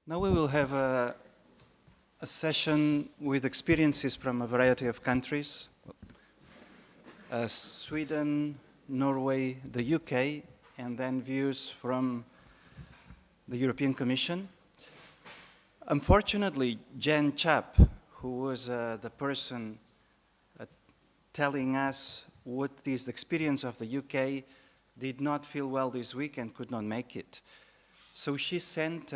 Now we will have a session with experiences from a variety of countries, Sweden, Norway, the UK, and then views from the European Commission. Unfortunately, Jen Chapp, who was the person telling us what is the experience of the UK, did not feel well this week and could not make it. So she sent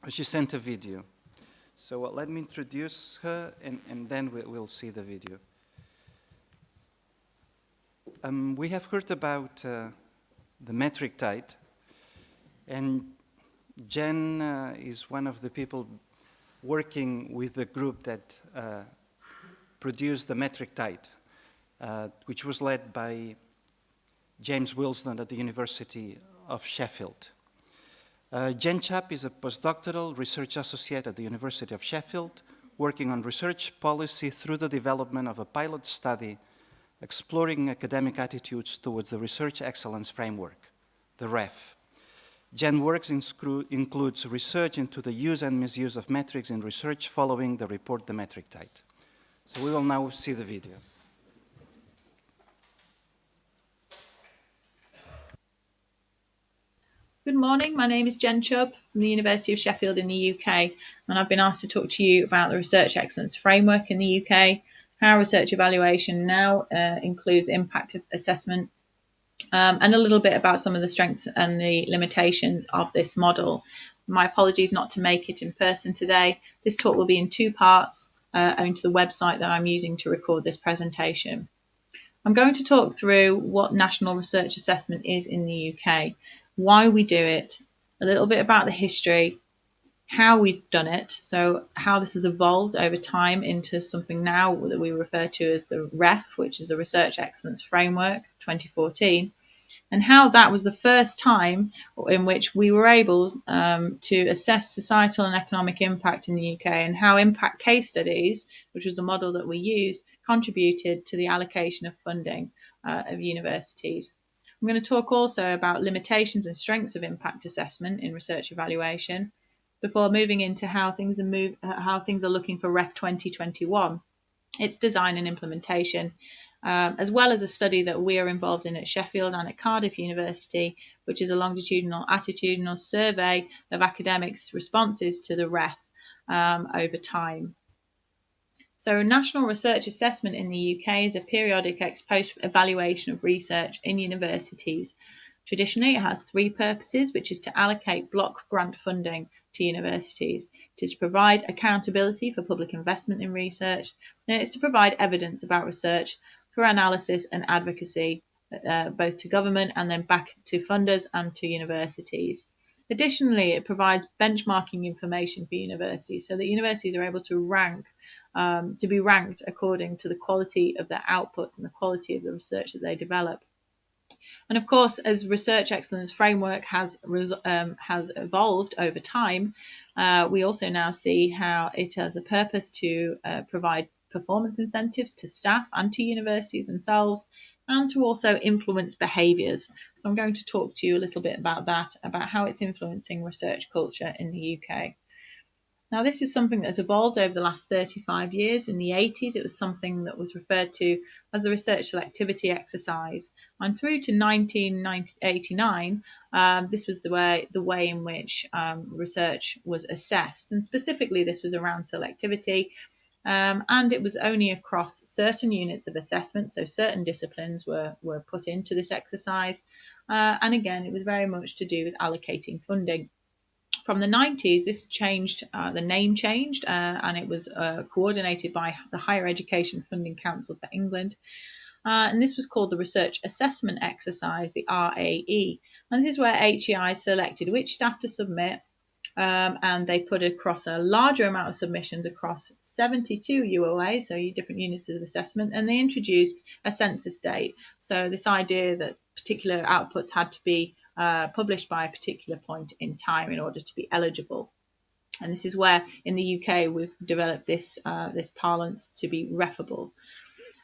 she sent a video. So let me introduce her, and then we'll see the video. We have heard about the metric tide, and Jen is one of the people working with the group that produced the metric tide, which was led by James Wilson at the University of Sheffield. Jen Chapp is a postdoctoral research associate at the University of Sheffield, working on research policy through the development of a pilot study exploring academic attitudes towards the Research Excellence Framework, the REF. Jen works includes research into the use and misuse of metrics in research following the report The Metric Tide. So we will now see the video. Good morning, my name is Jen Chubb from the University of Sheffield in the UK, and I've been asked to talk to you about the Research Excellence Framework in the UK, how research evaluation now includes impact assessment, and a little bit about some of the strengths and the limitations of this model. My apologies not to make it in person today. This talk will be in two parts, owing to the website that I'm using to record this presentation. I'm going to talk through what National Research Assessment is in the UK, why we do it, a little bit about the history, how we've done it, so how this has evolved over time into something now that we refer to as the REF, which is the Research Excellence Framework 2014, and how that was the first time in which we were able to assess societal and economic impact in the UK, and how impact case studies, which was the model that we used, contributed to the allocation of funding of universities. I'm going to talk also about limitations and strengths of impact assessment in research evaluation before moving into how things are looking for REF 2021, its design and implementation, as well as a study that we are involved in at Sheffield and at Cardiff University, which is a longitudinal attitudinal survey of academics' responses to the REF over time. So National Research Assessment in the UK is a periodic ex-post evaluation of research in universities. Traditionally, it has three purposes, which is to allocate block grant funding to universities. It is to provide accountability for public investment in research, and it's to provide evidence about research for analysis and advocacy, both to government and then back to funders and to universities. Additionally, it provides benchmarking information for universities so that universities are able to be ranked according to the quality of their outputs and the quality of the research that they develop. And of course, as Research Excellence Framework has evolved over time, we also now see how it has a purpose to provide performance incentives to staff and to universities themselves, and to also influence behaviours. So I'm going to talk to you a little bit about that, about how it's influencing research culture in the UK. Now, this is something that has evolved over the last 35 years. In the 80s, it was something that was referred to as the research selectivity exercise. And through to 1989, this was the way in which research was assessed. And specifically, this was around selectivity. And it was only across certain units of assessment, so certain disciplines were put into this exercise. And again, it was very much to do with allocating funding. From the 90s, this changed, the name changed, and it was coordinated by the Higher Education Funding Council for England. And this was called the Research Assessment Exercise, the RAE. And this is where HEI selected which staff to submit, and they put across a larger amount of submissions across 72 UOA, so different units of assessment, and they introduced a census date. So this idea that particular outputs had to be published by a particular point in time in order to be eligible. And this is where in the UK we've developed this parlance to be refable.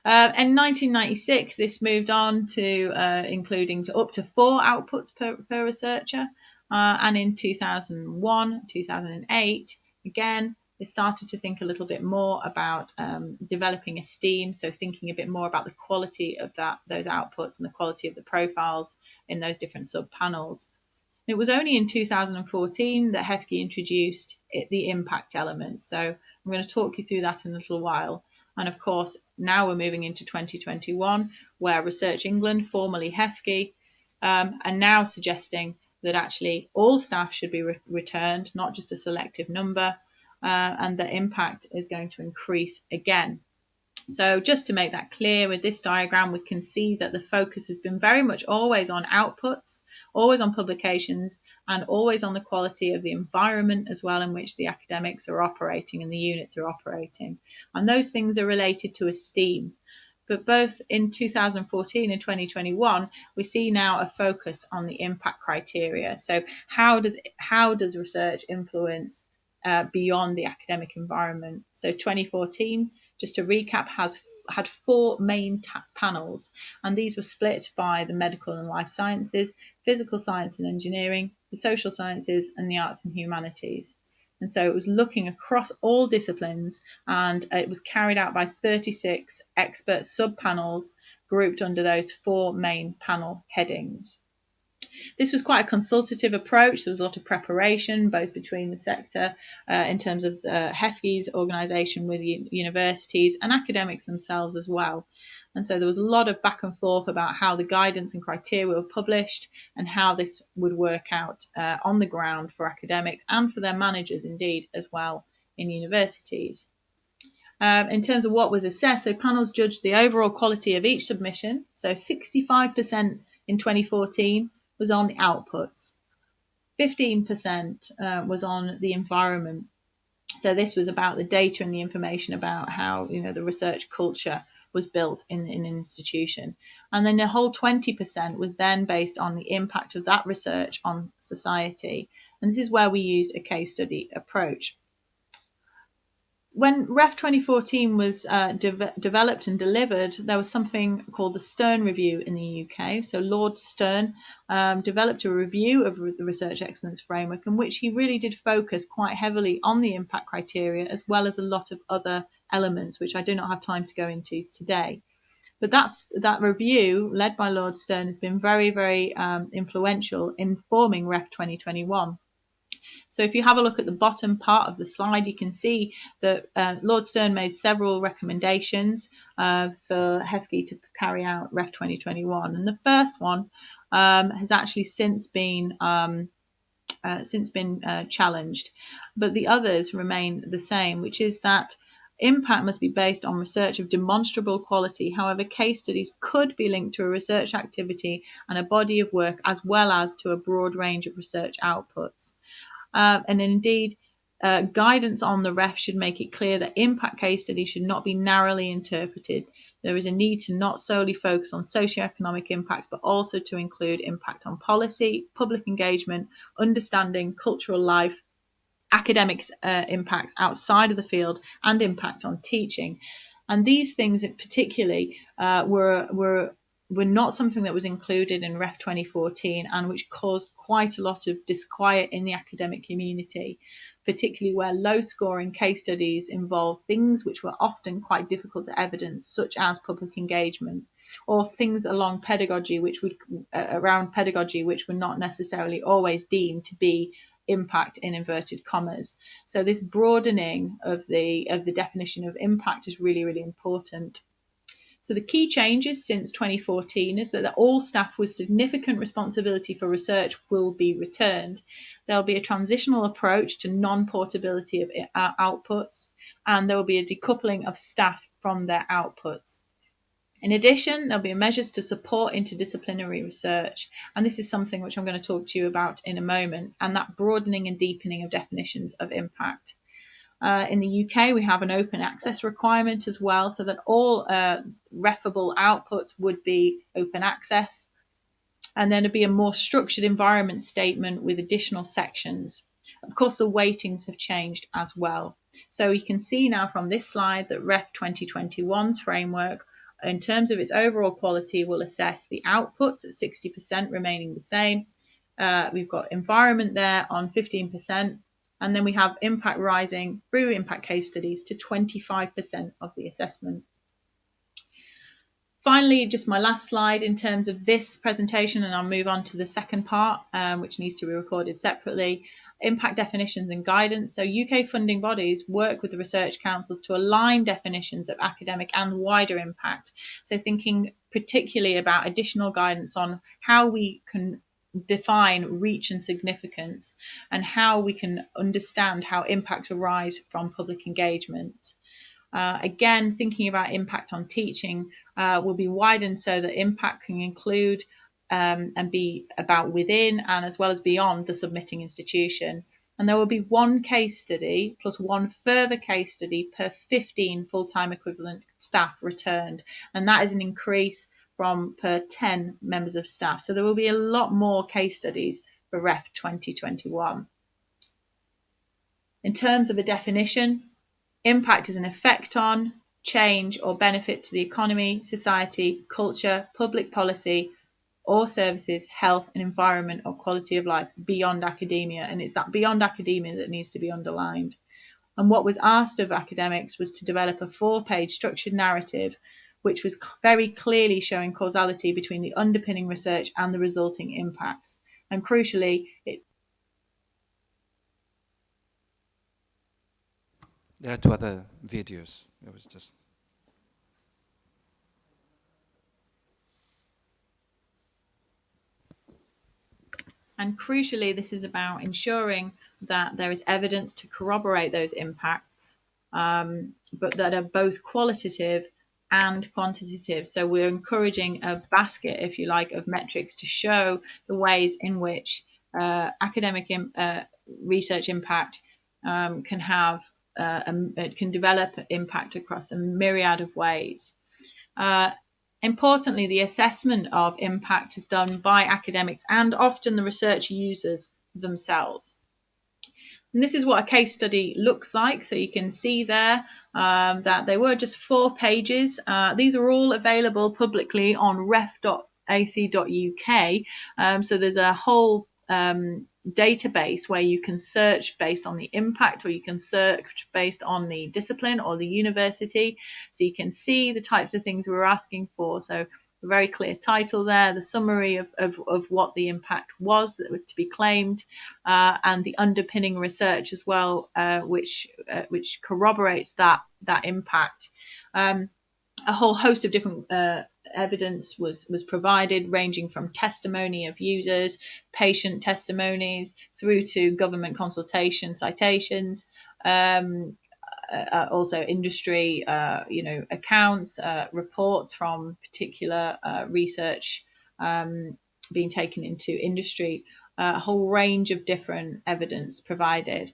In 1996, this moved on to including up to 4 outputs per researcher. And in 2001, 2008, again, they started to think a little bit more about developing esteem, so thinking a bit more about the quality of those outputs and the quality of the profiles in those different sub-panels. It was only in 2014 that HEFGE introduced the impact element. So I'm going to talk you through that in a little while. And of course, now we're moving into 2021, where Research England, formerly HEFGE, are now suggesting that actually all staff should be returned, not just a selective number, and that impact is going to increase again. So just to make that clear, with this diagram, we can see that the focus has been very much always on outputs, always on publications, and always on the quality of the environment as well in which the academics are operating and the units are operating. And those things are related to esteem. But both in 2014 and 2021, we see now a focus on the impact criteria. So how does research influence beyond the academic environment? So 2014, just to recap, had four main panels, and these were split by the medical and life sciences, physical science and engineering, the social sciences, and the arts and humanities. And so it was looking across all disciplines, and it was carried out by 36 expert sub-panels grouped under those four main panel headings. This was quite a consultative approach. There was a lot of preparation, both between the sector in terms of HEFGE's organisation with universities and academics themselves as well. And so there was a lot of back and forth about how the guidance and criteria were published and how this would work out on the ground for academics and for their managers indeed as well in universities. In terms of what was assessed, so panels judged the overall quality of each submission. So 65% in 2014 was on the outputs, 15% was on the environment. So this was about the data and the information about how the research culture was built in an institution. And then the whole 20% was then based on the impact of that research on society. And this is where we used a case study approach. When REF 2014 was developed and delivered, there was something called the Stern Review in the UK. So Lord Stern developed a review of the Research Excellence Framework in which he really did focus quite heavily on the impact criteria as well as a lot of other elements, which I do not have time to go into today. But that review, led by Lord Stern, has been very, very influential in forming REF 2021. So if you have a look at the bottom part of the slide, you can see that Lord Stern made several recommendations for HEFGE to carry out REF 2021. And the first one has actually since been challenged, but the others remain the same, which is that impact must be based on research of demonstrable quality. However, case studies could be linked to a research activity and a body of work as well as to a broad range of research outputs. And indeed, guidance on the REF should make it clear that impact case studies should not be narrowly interpreted. There is a need to not solely focus on socioeconomic impacts, but also to include impact on policy, public engagement, understanding, cultural life, academic impacts outside of the field, and impact on teaching. And these things particularly were not something that was included in REF 2014 and which caused quite a lot of disquiet in the academic community, particularly where low-scoring case studies involve things which were often quite difficult to evidence, such as public engagement, or things around pedagogy which were not necessarily always deemed to be impact in inverted commas. So this broadening of the definition of impact is really, really important. So the key changes since 2014 is that all staff with significant responsibility for research will be returned. There will be a transitional approach to non-portability of outputs, and there will be a decoupling of staff from their outputs. In addition, there'll be measures to support interdisciplinary research, and this is something which I'm going to talk to you about in a moment, and that broadening and deepening of definitions of impact. In the UK, we have an open access requirement as well, so that all refable outputs would be open access. And then there'd be a more structured environment statement with additional sections. Of course, the weightings have changed as well. So you can see now from this slide that REF 2021's framework, in terms of its overall quality, will assess the outputs at 60% remaining the same, We've got environment there on 15%, and then we have impact rising through impact case studies to 25% of the assessment. Finally, just my last slide in terms of this presentation, and I'll move on to the second part, which needs to be recorded separately. Impact definitions and guidance. So UK funding bodies work with the research councils to align definitions of academic and wider impact. So thinking particularly about additional guidance on how we can define reach and significance, and how we can understand how impacts arise from public engagement. Again, thinking about impact on teaching will be widened so that impact can include and be about within and as well as beyond the submitting institution. And there will be one case study plus one further case study per 15 full-time equivalent staff returned. And that is an increase from per 10 members of staff. So there will be a lot more case studies for REF 2021. In terms of a definition, impact is an effect on, change or benefit to the economy, society, culture, public policy or services, health and environment or quality of life beyond academia. And it's that beyond academia that needs to be underlined. And what was asked of academics was to develop a 4-page structured narrative which was very clearly showing causality between the underpinning research and the resulting impacts. And crucially, There are 2 other videos. It was just... And crucially, this is about ensuring that there is evidence to corroborate those impacts, but that are both qualitative and quantitative. So we're encouraging a basket, if you like, of metrics to show the ways in which academic research impact can have it can develop impact across a myriad of ways. Importantly, the assessment of impact is done by academics and often the research users themselves. And this is what a case study looks like. So you can see there that they were just 4 pages. These are all available publicly on ref.ac.uk. So there's a whole database where you can search based on the impact, or you can search based on the discipline or the university. So you can see the types of things we're asking for. So a very clear title there, the summary of what the impact was that was to be claimed, and the underpinning research as well, which corroborates that impact. A whole host of different evidence was provided, ranging from testimony of users, patient testimonies, through to government consultation citations, also industry accounts, reports from particular research being taken into industry, a whole range of different evidence provided.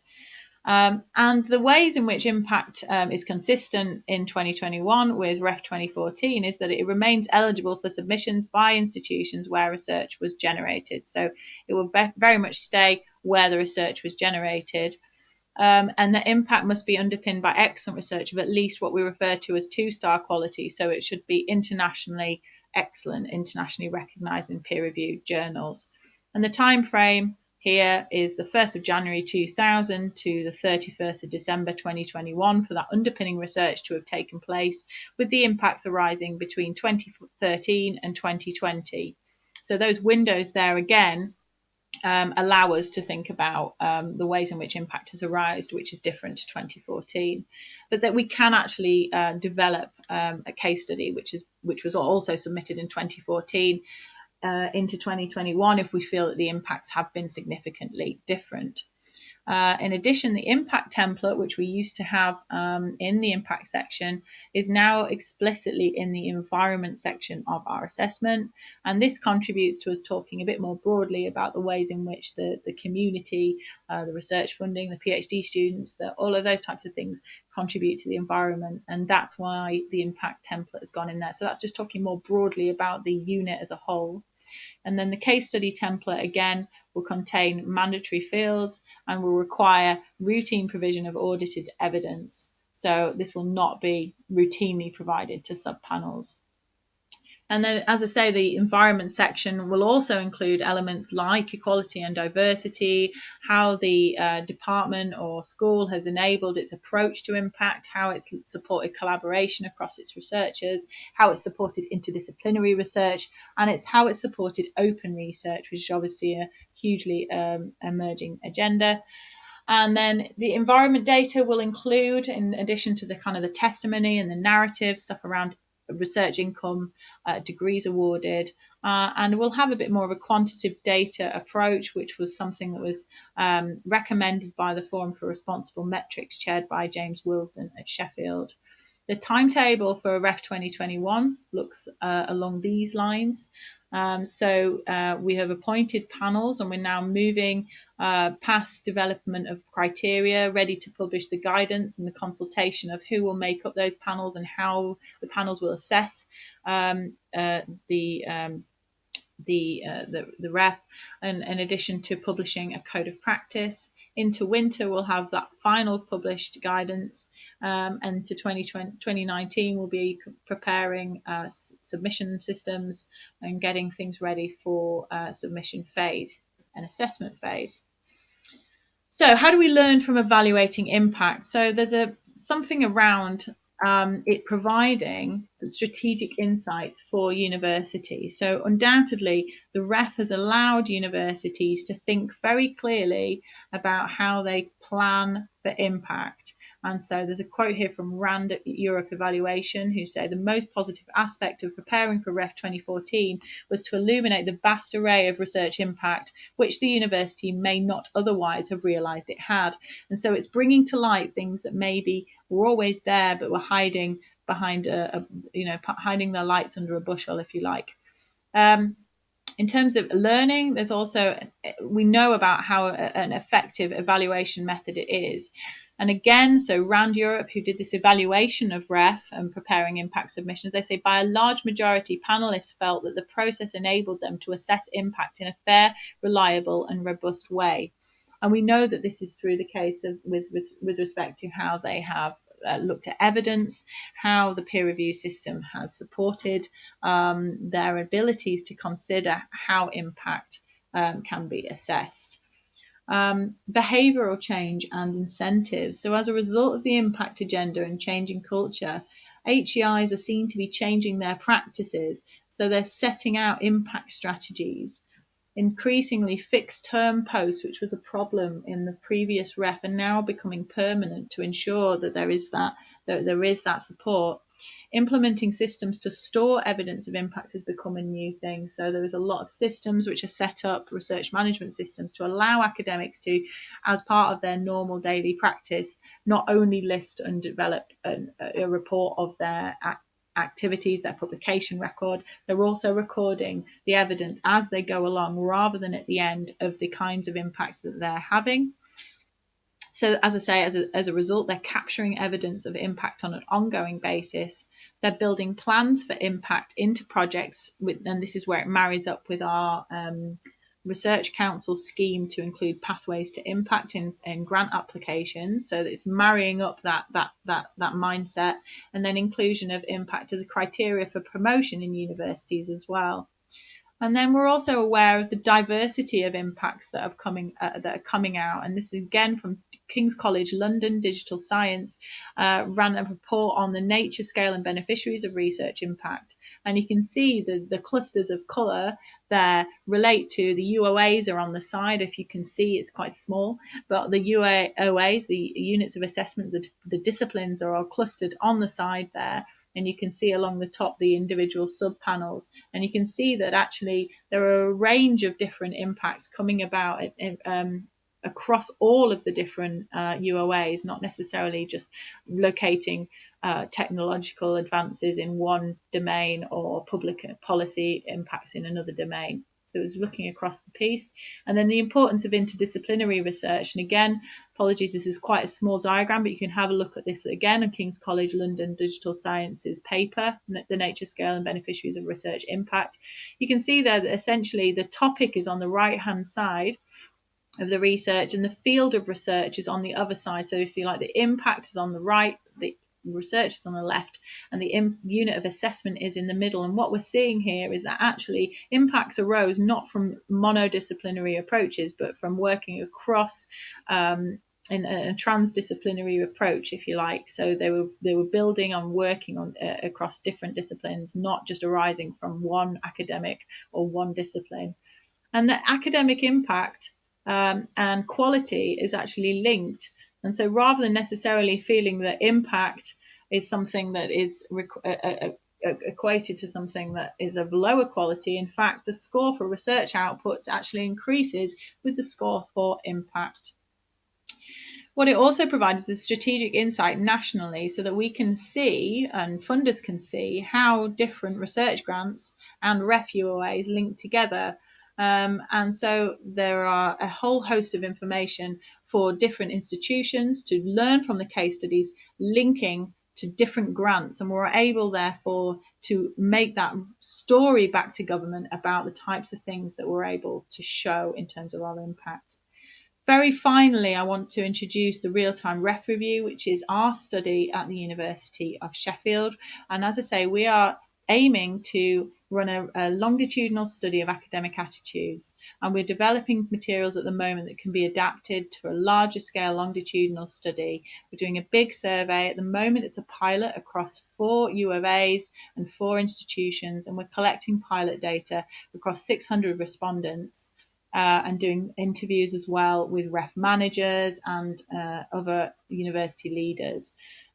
And the ways in which impact is consistent in 2021 with REF 2014 is that it remains eligible for submissions by institutions where research was generated. So it will very much stay where the research was generated. And the impact must be underpinned by excellent research of at least what we refer to as 2-star quality. So it should be internationally excellent, internationally recognised in peer-reviewed journals. And the time frame here is the 1st of January 2000 to the 31st of December 2021 for that underpinning research to have taken place, with the impacts arising between 2013 and 2020. So those windows there again allow us to think about the ways in which impact has arisen, which is different to 2014, but that we can actually develop a case study which was also submitted in 2014 into 2021 if we feel that the impacts have been significantly different. In addition, the impact template, which we used to have in the impact section, is now explicitly in the environment section of our assessment. And this contributes to us talking a bit more broadly about the ways in which the community, the research funding, the PhD students, all of those types of things contribute to the environment. And that's why the impact template has gone in there. So that's just talking more broadly about the unit as a whole. And then the case study template, again, will contain mandatory fields and will require routine provision of audited evidence. So this will not be routinely provided to subpanels. And then, as I say, the environment section will also include elements like equality and diversity, how the department or school has enabled its approach to impact, how it's supported collaboration across its researchers, how it's supported interdisciplinary research, and how it's supported open research, which is obviously a hugely emerging agenda. And then the environment data will include, in addition to the kind of the testimony and the narrative, stuff around research income, degrees awarded, and we'll have a bit more of a quantitative data approach, which was something that was recommended by the Forum for Responsible Metrics, chaired by James Wilsden at Sheffield. The timetable for REF 2021 looks along these lines. So we have appointed panels, and we're now moving past development of criteria, ready to publish the guidance and the consultation of who will make up those panels and how the panels will assess the REF, and in addition to publishing a code of practice. Into winter, we'll have that final published guidance, and to 2019, we'll be preparing submission systems and getting things ready for submission phase and assessment phase. So how do we learn from evaluating impact? So there's something around it providing strategic insights for universities. So undoubtedly, the REF has allowed universities to think very clearly about how they plan for impact. And so there's a quote here from Rand Europe Evaluation, who say the most positive aspect of preparing for REF 2014 was to illuminate the vast array of research impact which the university may not otherwise have realised it had. And so it's bringing to light things that maybe were always there but were hiding behind hiding their lights under a bushel, if you like. In terms of learning, there's also, we know about how an effective evaluation method it is. And again, so Rand Europe, who did this evaluation of REF and preparing impact submissions, they say by a large majority, panelists felt that the process enabled them to assess impact in a fair, reliable and robust way. And we know that this is through the case of with respect to how they have looked at evidence, how the peer review system has supported their abilities to consider how impact can be assessed. Behavioural change and incentives. So as a result of the impact agenda and changing culture, HEIs are seen to be changing their practices. So they're setting out impact strategies. Increasingly fixed term posts, which was a problem in the previous REF, are now becoming permanent to ensure that there is that support. Implementing systems to store evidence of impact has become a new thing. So there is a lot of systems which are set up, research management systems, to allow academics to, as part of their normal daily practice, not only list and develop a report of their activities, their publication record, they're also recording the evidence as they go along rather than at the end of the kinds of impacts that they're having. So as I say, as a result, they're capturing evidence of impact on an ongoing basis. They're building plans for impact into projects, and this is where it marries up with our Research Council scheme to include pathways to impact in grant applications. So that it's marrying up that mindset, and then inclusion of impact as a criteria for promotion in universities as well. And then we're also aware of the diversity of impacts that are coming out. And this is again from King's College London Digital Science, ran a report on the nature, scale and beneficiaries of research impact. And you can see the clusters of colour there relate to the UOAs are on the side. If you can see, it's quite small, but the UOAs, the units of assessment, the disciplines are all clustered on the side there. And you can see along the top the individual sub-panels. And you can see that actually there are a range of different impacts coming about across all of the different UOAs, not necessarily just locating technological advances in one domain or public policy impacts in another domain. So it was looking across the piece. And then the importance of interdisciplinary research. And again, apologies, this is quite a small diagram, but you can have a look at this again on King's College London Digital Sciences paper, the nature, scale and beneficiaries of research impact. You can see there that essentially the topic is on the right-hand side of the research and the field of research is on the other side. So if you like, the impact is on the right, the research is on the left, and the unit of assessment is in the middle. And what we're seeing here is that actually impacts arose not from monodisciplinary approaches, but from working across in a transdisciplinary approach, if you like. So they were building and working on across different disciplines, not just arising from one academic or one discipline. And the academic impact and quality is actually linked. And so rather than necessarily feeling that impact is something that is equated to something that is of lower quality, in fact, the score for research outputs actually increases with the score for impact. What it also provides is a strategic insight nationally so that we can see, and funders can see, how different research grants and REF UOAs link together. And so there are a whole host of information for different institutions to learn from the case studies linking to different grants, and we're able therefore to make that story back to government about the types of things that we're able to show in terms of our impact. Very finally, I want to introduce the real-time REF review, which is our study at the University of Sheffield. And as I say, we are aiming to run a longitudinal study of academic attitudes, and we're developing materials at the moment that can be adapted to a larger scale longitudinal study. We're doing a big survey at the moment. It's a pilot across 4 U of A's and 4 institutions, and we're collecting pilot data across 600 respondents. And doing interviews as well with REF managers and other university leaders.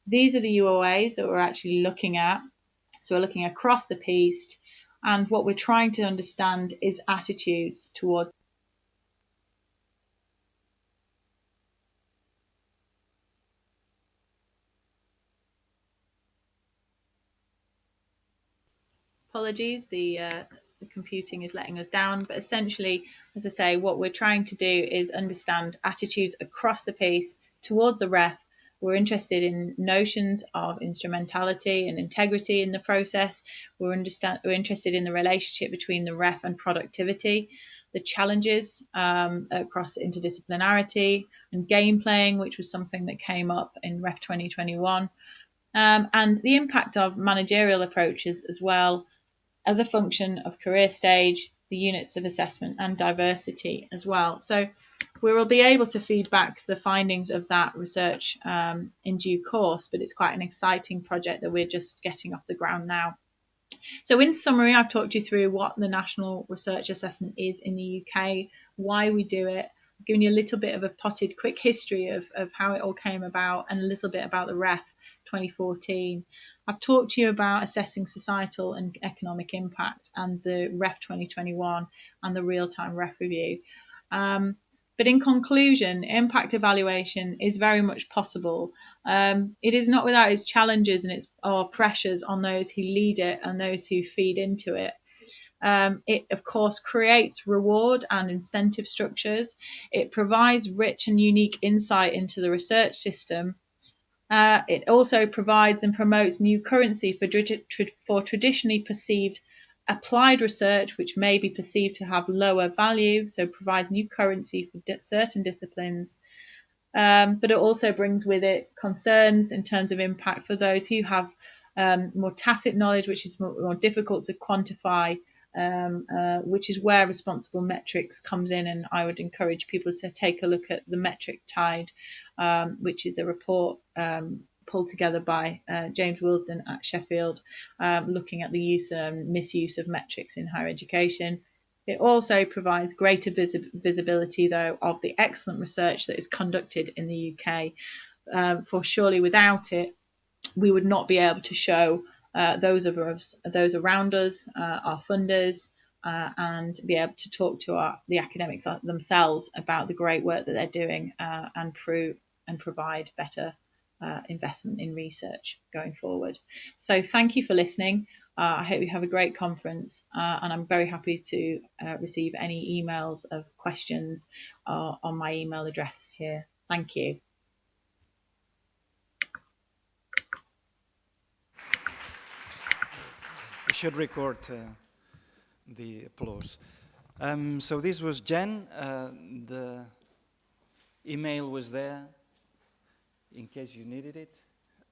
These are the UOAs that we're actually looking at. So we're looking across the piece, and what we're trying to understand is attitudes towards apologies, the computing is letting us down, but essentially, as I say, what we're trying to do is understand attitudes across the piece towards the REF. We're interested in notions of instrumentality and integrity in the process. We're interested in the relationship between the REF and productivity, the challenges across interdisciplinarity and game playing, which was something that came up in REF 2021, and the impact of managerial approaches as well, as a function of career stage, the units of assessment, and diversity as well. So we will be able to feed back the findings of that research in due course, but it's quite an exciting project that we're just getting off the ground now. So in summary, I've talked you through what the National Research Assessment is in the UK, why we do it, I've given you a little bit of a potted quick history of how it all came about, and a little bit about the REF 2014. I've talked to you about assessing societal and economic impact and the REF 2021 and the real-time REF review. But in conclusion, impact evaluation is very much possible. It is not without its challenges and its pressures on those who lead it and those who feed into it. It, of course, creates reward and incentive structures. It provides rich and unique insight into the research system. It also provides and promotes new currency for traditionally perceived applied research, which may be perceived to have lower value, so provides new currency for certain disciplines. But it also brings with it concerns in terms of impact for those who have more tacit knowledge, which is more difficult to quantify, which is where responsible metrics comes in. And I would encourage people to take a look at the Metric Tide, which is a report pulled together by James Wilsden at Sheffield, looking at the use and misuse of metrics in higher education. It also provides greater visibility, though, of the excellent research that is conducted in the UK. For surely without it, we would not be able to show those around us, our funders, and be able to talk to the academics themselves about the great work that they're doing and provide better investment in research going forward. So thank you for listening. I hope you have a great conference, and I'm very happy to receive any emails of questions on my email address here. Thank you. I should record the applause. So this was Jen. The email was there in case you needed it.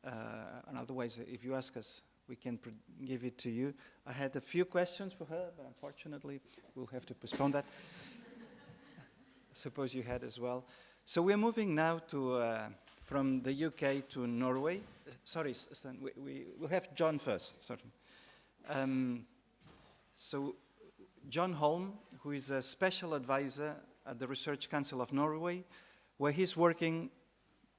and otherwise, if you ask us, we can give it to you. I had a few questions for her, but unfortunately, we'll have to postpone that. Suppose you had as well. So we're moving now to from the UK to Norway. Sorry, Stan, we'll have John first. Sorry. So John Holm, who is a special advisor at the Research Council of Norway, where he's working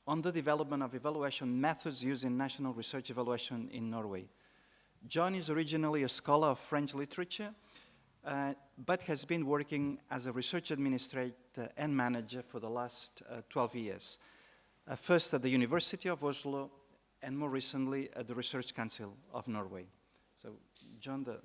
on the development of evaluation methods used in national research evaluation in Norway. John is originally a scholar of French literature, but has been working as a research administrator and manager for the last 12 years. First at the University of Oslo, and more recently at the Research Council of Norway. So, John, the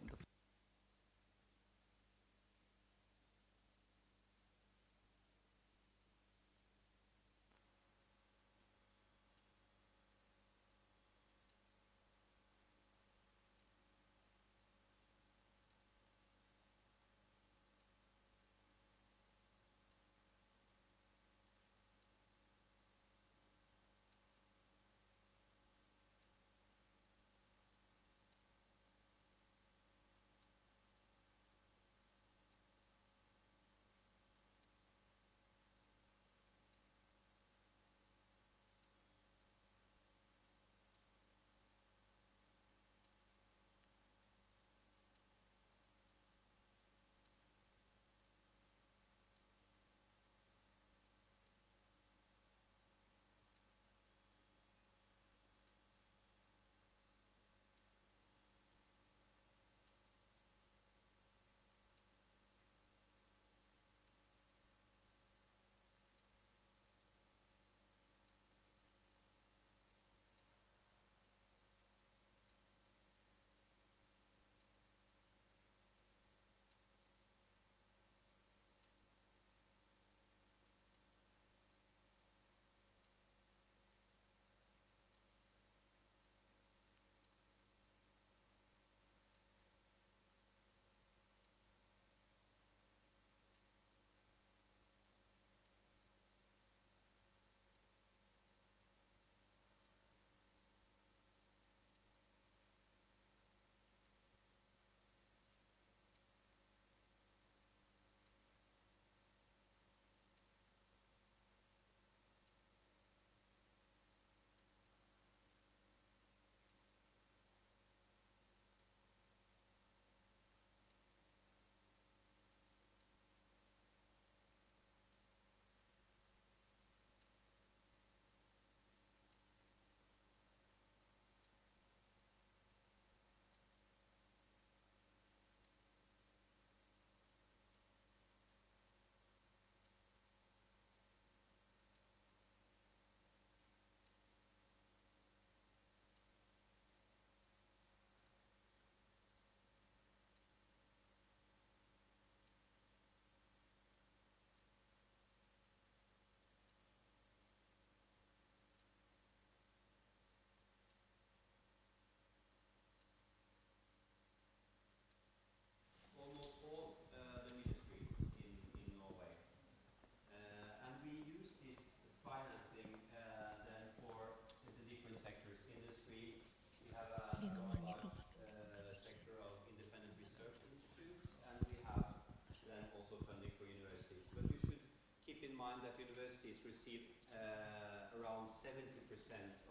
around 70%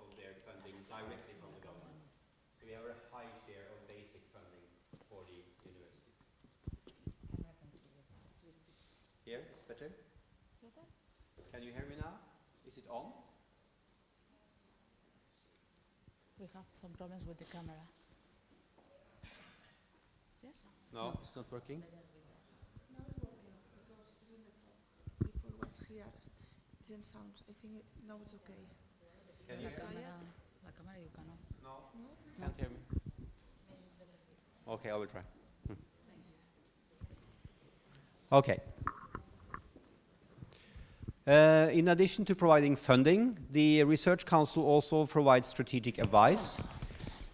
of their funding directly from the government. So we have a high share of basic funding for the universities. Here, it's better? Can you hear me now? Is it on? We have some problems with the camera. Yes? No, it's not working. Now it's working because during the talk, before it was here, it didn't sound. I think now it's okay. Can you hear me? La cámara you cannot. No, No? can't hear me. Okay, I will try. Okay. In addition to providing funding, the Research Council also provides strategic advice.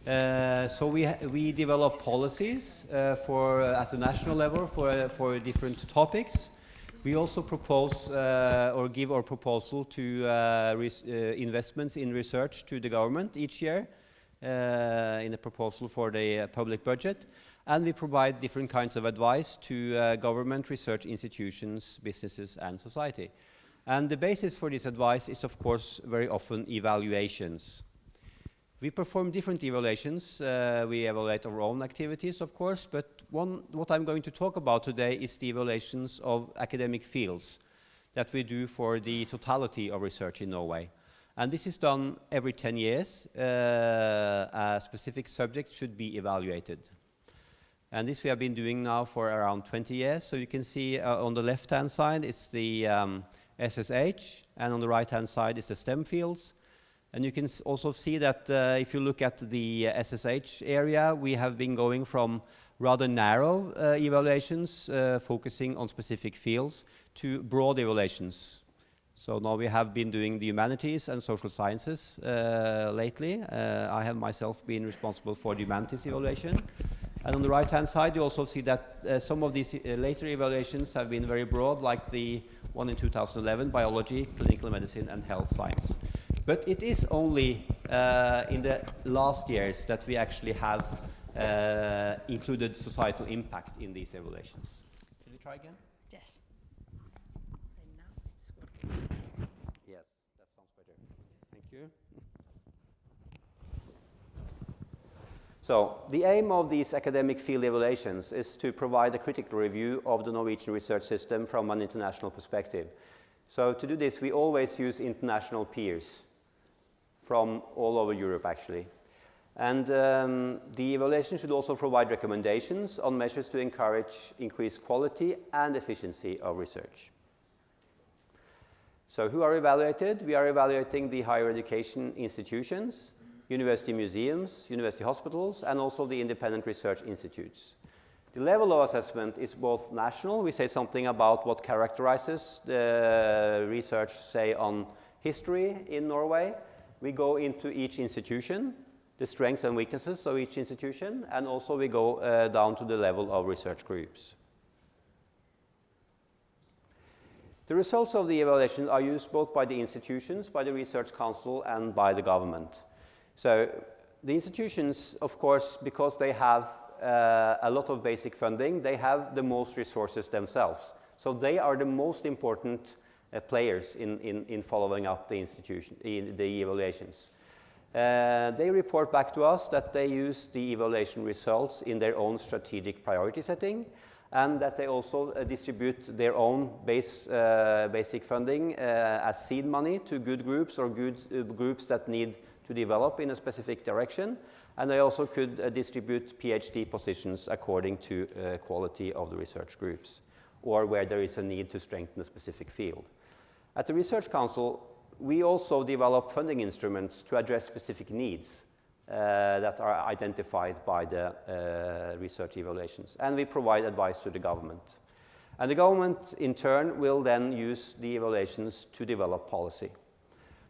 So we develop policies at the national level for different topics. We also propose or give our proposal to investments in research to the government each year in a proposal for the public budget. And we provide different kinds of advice to government, research institutions, businesses, and society. And the basis for this advice is, of course, very often evaluations. We perform different evaluations. We evaluate our own activities, of course, but what I'm going to talk about today is the evaluations of academic fields that we do for the totality of research in Norway. And this is done every 10 years. A specific subject should be evaluated. And this we have been doing now for around 20 years. So you can see on the left-hand side it's the SSH, and on the right-hand side is the STEM fields. And you can also see that if you look at the SSH area, we have been going from rather narrow evaluations, focusing on specific fields, to broad evaluations. So now we have been doing the humanities and social sciences lately. I have myself been responsible for the humanities evaluation. And on the right-hand side, you also see that some of these later evaluations have been very broad, like the one in 2011, biology, clinical medicine, and health science. But it is only in the last years that we actually have included societal impact in these evaluations. Shall we try again? Yes. And now it's working. Yes, that sounds better. Thank you. So, the aim of these academic field evaluations is to provide a critical review of the Norwegian research system from an international perspective. So, to do this, we always use international peers from all over Europe, actually. And the evaluation should also provide recommendations on measures to encourage increased quality and efficiency of research. So who are evaluated? We are evaluating the higher education institutions, university museums, university hospitals, and also the independent research institutes. The level of assessment is both national. We say something about what characterizes the research, say, on history in Norway. We go into each institution, the strengths and weaknesses of each institution, and also we go down to the level of research groups. The results of the evaluation are used both by the institutions, by the Research Council, and by the government. So the institutions, of course, because they have a lot of basic funding, they have the most resources themselves. So they are the most important players in following up the institution, in the evaluations. They report back to us that they use the evaluation results in their own strategic priority setting, and that they also distribute their own basic funding as seed money to good groups or good groups that need to develop in a specific direction. And they also could distribute PhD positions according to quality of the research groups, or where there is a need to strengthen a specific field. At the Research Council, we also develop funding instruments to address specific needs that are identified by the research evaluations. And we provide advice to the government. And the government, in turn, will then use the evaluations to develop policy.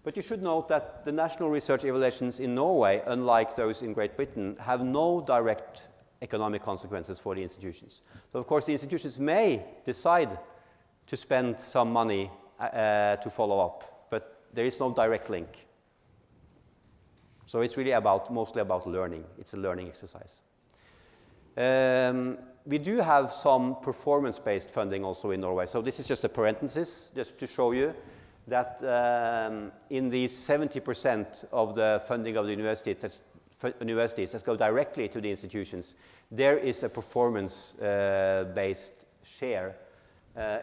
But you should note that the national research evaluations in Norway, unlike those in Great Britain, have no direct economic consequences for the institutions. So, of course, the institutions may decide to spend some money to follow up, but there is no direct link. So it's really mostly about learning. It's a learning exercise. We do have some performance-based funding also in Norway. So this is just a parenthesis, just to show you that in these 70% of the funding of the universities that go directly to the institutions, there is a performance-based share.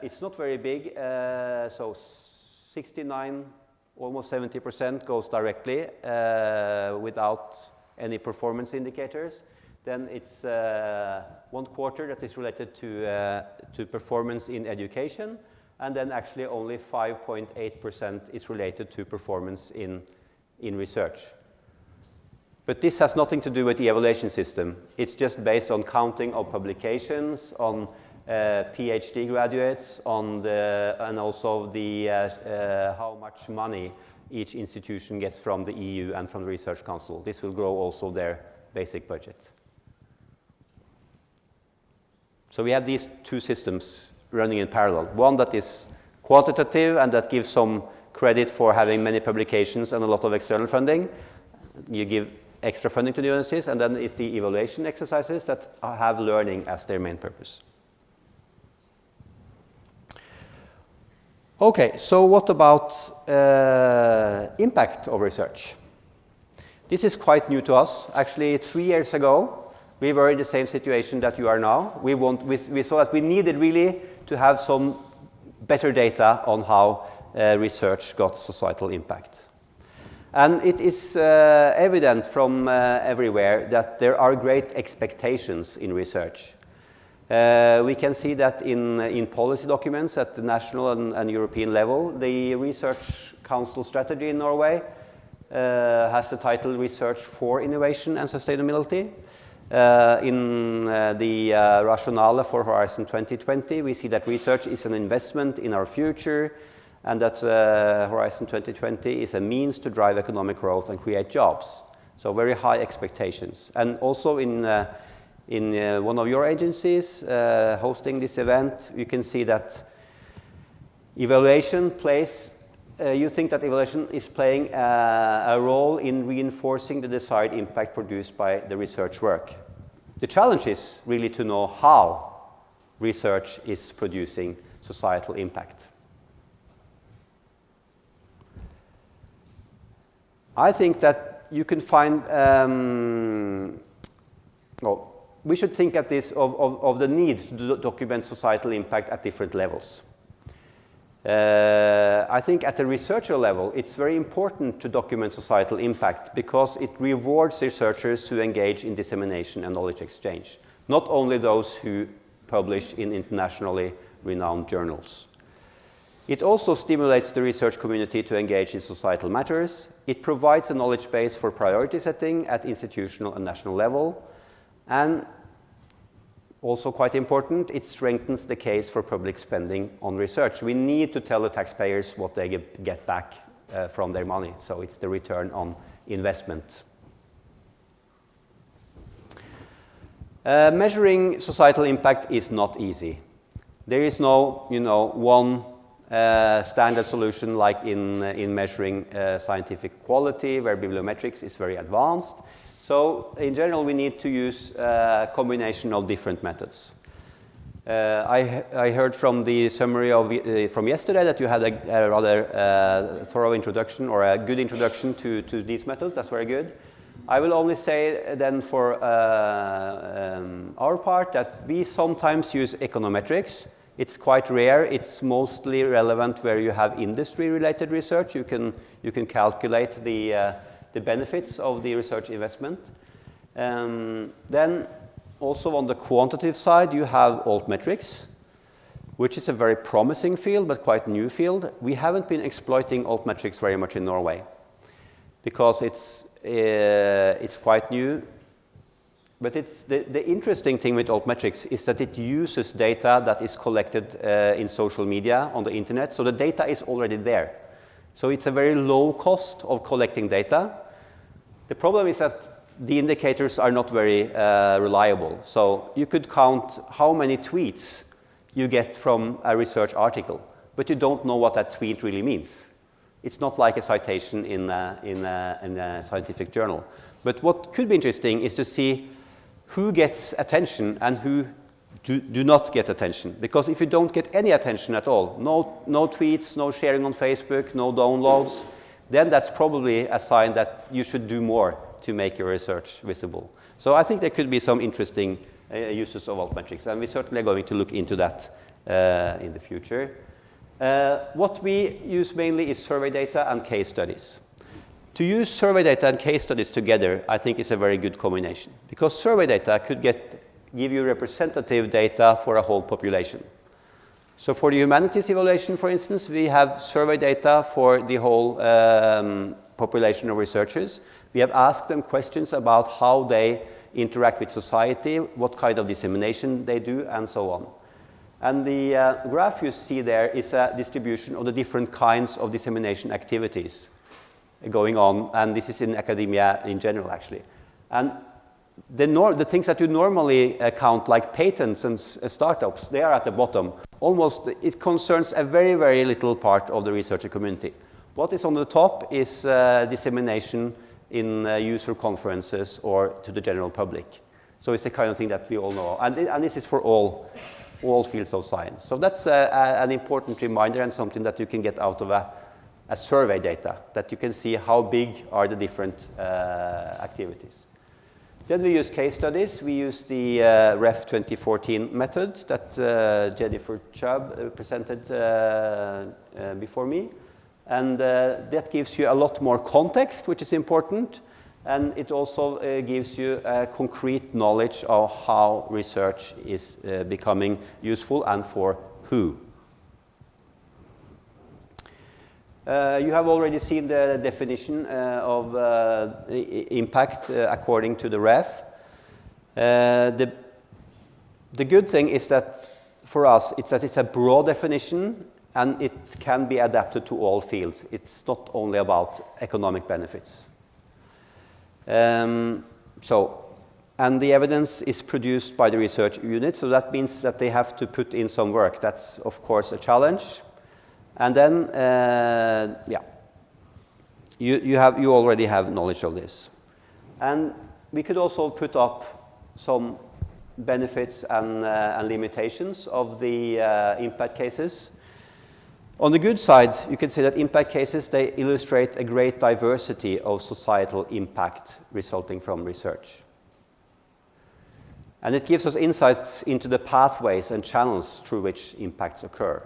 It's not very big, so 69, almost 70% goes directly without any performance indicators. Then it's 1/4 that is related to performance in education, and then actually only 5.8% is related to performance in research. But this has nothing to do with the evaluation system. It's just based on counting of publications, on PhD graduates, and also how much money each institution gets from the EU and from the Research Council. This will grow also their basic budget. So we have these two systems running in parallel. One that is quantitative and that gives some credit for having many publications and a lot of external funding. You give extra funding to the universities, and then it's the evaluation exercises that have learning as their main purpose. Okay, so what about impact of research? This is quite new to us. Actually, 3 years ago, we were in the same situation that you are now. We saw that we needed really to have some better data on how research got societal impact. And it is evident from everywhere that there are great expectations in research. We can see that in policy documents at the national and European level. The Research Council strategy in Norway has the title Research for Innovation and Sustainability. In the rationale for Horizon 2020, we see that research is an investment in our future, and that Horizon 2020 is a means to drive economic growth and create jobs. So very high expectations. And also in one of your agencies hosting this event, you can see that evaluation plays, you think that evaluation is playing a role in reinforcing the desired impact produced by the research work. The challenge is really to know how research is producing societal impact. I think that you can find, well, we should think at this of the need to document societal impact at different levels. I think at the researcher level, it's very important to document societal impact because it rewards researchers who engage in dissemination and knowledge exchange, not only those who publish in internationally renowned journals. It also stimulates the research community to engage in societal matters. It provides a knowledge base for priority setting at institutional and national level. And also quite important, it strengthens the case for public spending on research. We need to tell the taxpayers what they get back from their money. So it's the return on investment. Measuring societal impact is not easy. There is no, one standard solution like in measuring scientific quality, where bibliometrics is very advanced. So in general, we need to use a combination of different methods. I heard from the summary from yesterday that you had a rather thorough introduction or a good introduction to these methods. That's very good. I will only say then for our part that we sometimes use econometrics. It's quite rare. It's mostly relevant where you have industry-related research. You can calculate the benefits of the research investment. Then also on the quantitative side, you have altmetrics, which is a very promising field, but quite new field. We haven't been exploiting altmetrics very much in Norway because it's quite new. But the interesting thing with altmetrics is that it uses data that is collected in social media on the internet. So the data is already there. So it's a very low cost of collecting data. The problem is that the indicators are not very reliable. So you could count how many tweets you get from a research article, but you don't know what that tweet really means. It's not like a citation in a scientific journal. But what could be interesting is to see who gets attention and who do not get attention. Because if you don't get any attention at all, no tweets, no sharing on Facebook, no downloads, then that's probably a sign that you should do more to make your research visible. So I think there could be some interesting uses of altmetrics, and we certainly are going to look into that in the future. What we use mainly is survey data and case studies. To use survey data and case studies together, I think is a very good combination, because survey data could give you representative data for a whole population. So for the humanities evaluation, for instance, we have survey data for the whole population of researchers. We have asked them questions about how they interact with society, what kind of dissemination they do, and so on. And the graph you see there is a distribution of the different kinds of dissemination activities going on, and this is in academia in general, actually. And the things that you normally count, like patents and startups, they are at the bottom. it concerns a very, very little part of the researcher community. What is on the top is dissemination in user conferences or to the general public. So it's the kind of thing that we all know. And this is for all fields of science. So that's an important reminder and something that you can get out of a survey data, that you can see how big are the different activities. Then we use case studies. We use the REF 2014 method that Jennifer Chubb presented before me. And that gives you a lot more context, which is important. And it also gives you concrete knowledge of how research is becoming useful and for who. You have already seen the definition of impact according to the REF. The good thing is that for us, it's a broad definition and it can be adapted to all fields. It's not only about economic benefits. And the evidence is produced by the research unit, so that means that they have to put in some work. That's, of course, a challenge. And then, you already have knowledge of this. And we could also put up some benefits and limitations of the impact cases. On the good side, you can say that impact cases, they illustrate a great diversity of societal impact resulting from research. And it gives us insights into the pathways and channels through which impacts occur.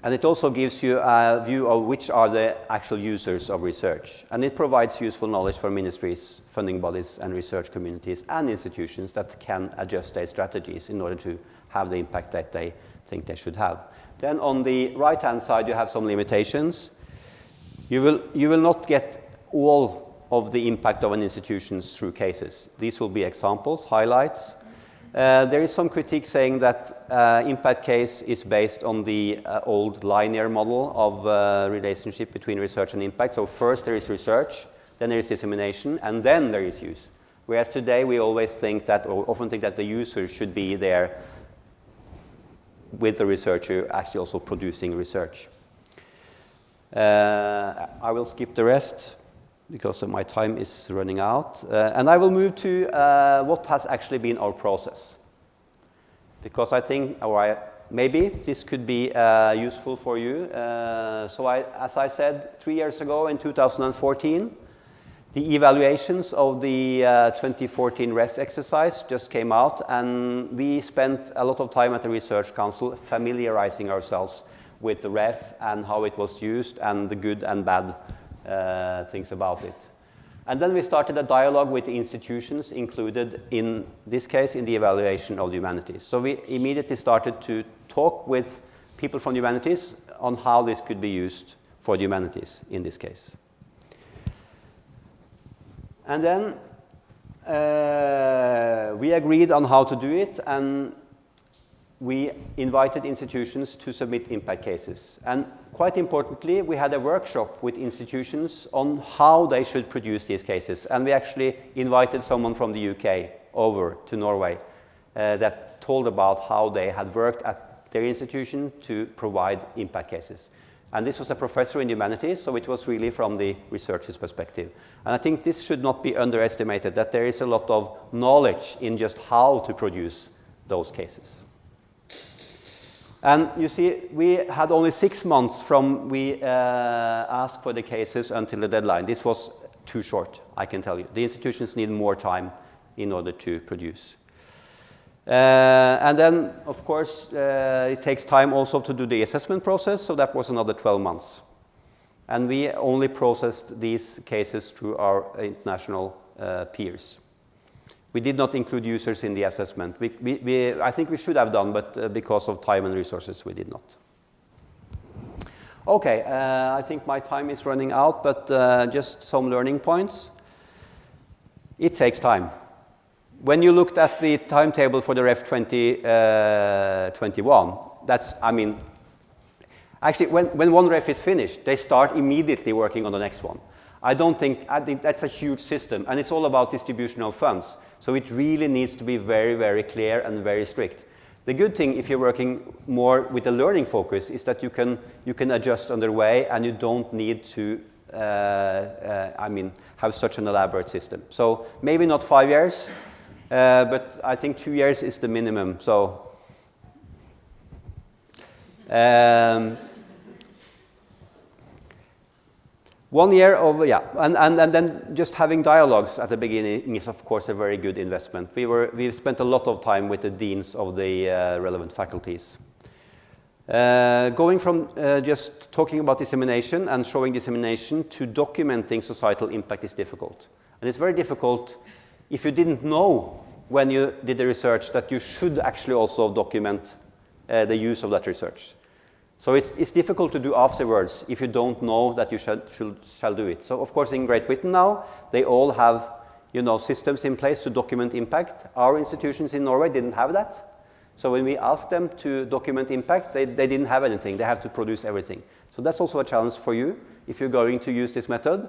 And it also gives you a view of which are the actual users of research. And it provides useful knowledge for ministries, funding bodies, and research communities and institutions that can adjust their strategies in order to have the impact that they think they should have. Then on the right-hand side, you have some limitations. You will not get all of the impact of an institution through cases. These will be examples, highlights. There is some critique saying that impact case is based on the old linear model of relationship between research and impact. So first there is research, then there is dissemination, and then there is use. Whereas today we always think that, or often think that the user should be there with the researcher actually also producing research. I will skip the rest because my time is running out. And I will move to what has actually been our process. Because I think, maybe this could be useful for you. As I said, 3 years ago in 2014, the evaluations of the 2014 REF exercise just came out, and we spent a lot of time at the Research Council familiarizing ourselves with the REF and how it was used and the good and bad things about it. And then we started a dialogue with the institutions included in this case in the evaluation of the humanities. So we immediately started to talk with people from the humanities on how this could be used for the humanities in this case. And then we agreed on how to do it, and we invited institutions to submit impact cases. And quite importantly, we had a workshop with institutions on how they should produce these cases. And we actually invited someone from the UK over to Norway that told about how they had worked at their institution to provide impact cases. And this was a professor in humanities, so it was really from the researcher's perspective. And I think this should not be underestimated, that there is a lot of knowledge in just how to produce those cases. And you see, we had only 6 months from we asked for the cases until the deadline. This was too short, I can tell you. The institutions need more time in order to produce. And then, of course, it takes time also to do the assessment process, so that was another 12 months. And we only processed these cases through our international peers. We did not include users in the assessment. I think we should have done, but because of time and resources, we did not. Okay, I think my time is running out, but just some learning points. It takes time. When you looked at the timetable for the REF 2021, that's, I mean, actually, when one REF is finished, they start immediately working on the next one. I think that's a huge system, and it's all about distribution of funds. So it really needs to be very, very clear and very strict. The good thing if you're working more with a learning focus is that you can adjust on the way and you don't need to have such an elaborate system. So maybe not 5 years, but I think 2 years is the minimum. So 1 year of, yeah, and then just having dialogues at the beginning is of course a very good investment. We've spent a lot of time with the deans of the relevant faculties. Going from just talking about dissemination and showing dissemination to documenting societal impact is difficult. And it's very difficult if you didn't know when you did the research that you should actually also document the use of that research. So it's difficult to do afterwards if you don't know that you shall do it. So of course in Great Britain now, they all have systems in place to document impact. Our institutions in Norway didn't have that. So when we asked them to document impact, they didn't have anything. They have to produce everything. So that's also a challenge for you. If you're going to use this method,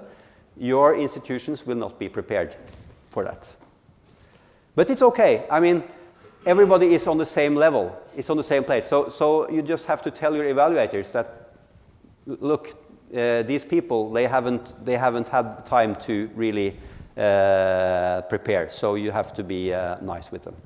your institutions will not be prepared for that. But it's okay. I mean, everybody is on the same level. It's on the same plate. So you just have to tell your evaluators that, look, these people, they haven't had time to really prepare. So you have to be nice with them.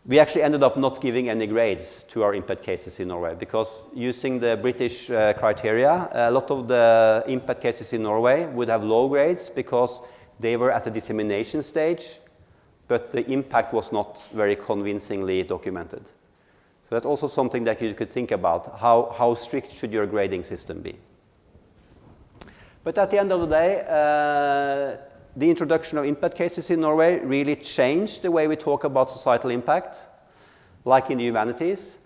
We actually ended up not giving any grades to our impact cases in Norway because using the British criteria, a lot of the impact cases in Norway would have low grades because they were at the dissemination stage, but the impact was not very convincingly documented. So that's also something that you could think about. How strict should your grading system be? But at the end of the day, the introduction of impact cases in Norway really changed the way we talk about societal impact, like in the humanities.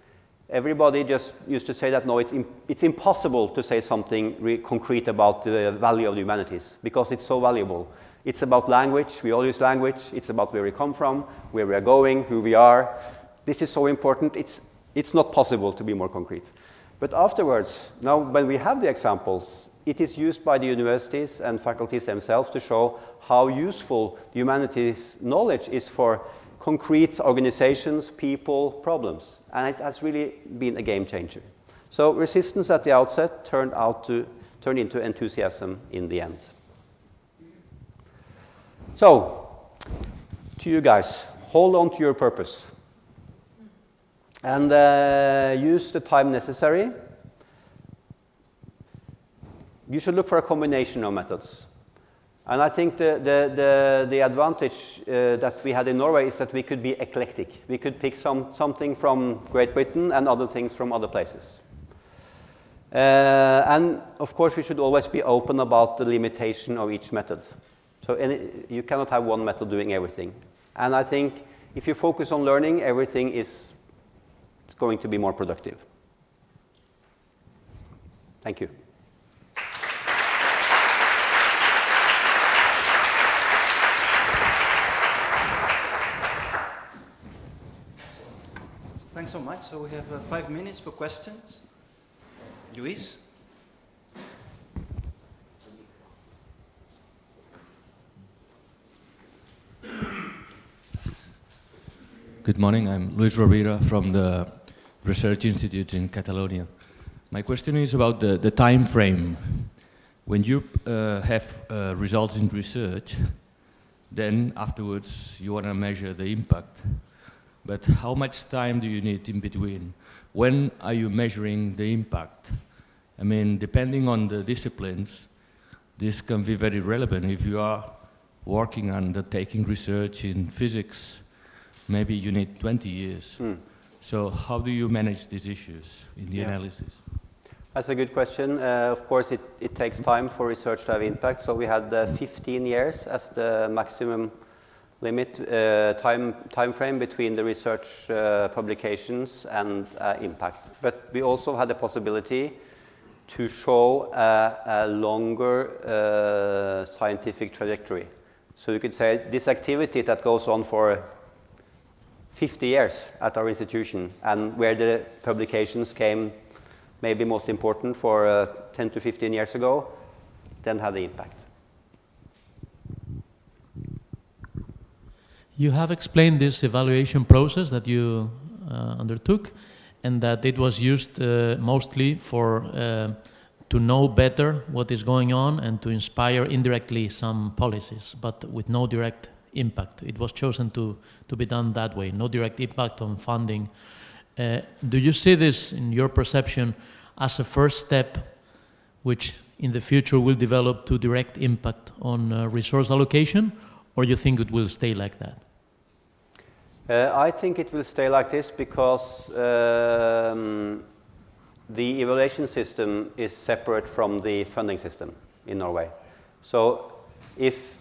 Everybody just used to say that, no, it's impossible to say something concrete about the value of the humanities because it's so valuable. It's about language. We all use language. It's about where we come from, where we are going, who we are. This is so important. It's not possible to be more concrete. But afterwards, now when we have the examples, it is used by the universities and faculties themselves to show how useful humanities knowledge is for concrete organizations, people, problems. And it has really been a game changer. So resistance at the outset turned into enthusiasm in the end. So, to you guys, hold on to your purpose and use the time necessary. You should look for a combination of methods. And I think the advantage that we had in Norway is that we could be eclectic. We could pick something from Great Britain and other things from other places. And of course, we should always be open about the limitation of each method. So you cannot have one method doing everything. And I think if you focus on learning, everything is going to be more productive. Thank you. Thanks so much. So we have 5 minutes for questions. Luis? Good morning, I'm Luis Rovira from the Research Institute in Catalonia. My question is about the time frame. When you have results in research, then afterwards you want to measure the impact. But how much time do you need in between? When are you measuring the impact? I mean, depending on the disciplines, this can be very relevant. If you are working on undertaking research in physics, maybe you need 20 years. So how do you manage these issues in the analysis? That's a good question. Of course, it takes time for research to have impact. So we had 15 years as the maximum limit time frame between the research publications and impact. But we also had the possibility to show a longer scientific trajectory. So you could say this activity that goes on for 50 years at our institution, and where the publications came maybe most important for 10 to 15 years ago, then had the impact. You have explained this evaluation process that you undertook, and that it was used mostly for to know better what is going on and to inspire indirectly some policies, but with no direct impact. It was chosen to be done that way, no direct impact on funding. Do you see this, in your perception, as a first step which in the future will develop to direct impact on resource allocation, or you think it will stay like that? I think it will stay like this because the evaluation system is separate from the funding system in Norway. So if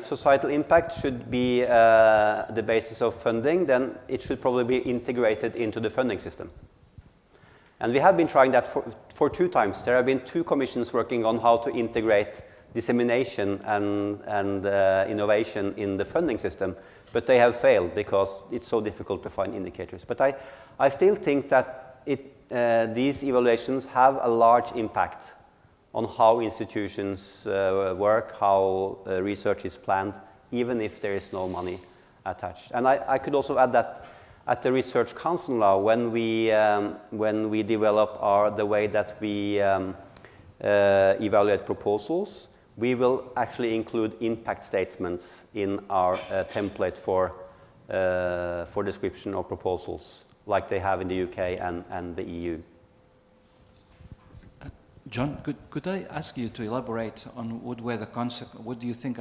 societal impact should be the basis of funding, then it should probably be integrated into the funding system. And we have been trying that for 2 times. There have been 2 commissions working on how to integrate dissemination and innovation in the funding system, but they have failed because it's so difficult to find indicators. But I still think that these evaluations have a large impact on how institutions work, how research is planned, even if there is no money attached. And I could also add that at the Research Council now, when we develop the way that we evaluate proposals, we will actually include impact statements in our template for description of proposals, like they have in the UK and the EU. John, could I ask you to elaborate on what do you think?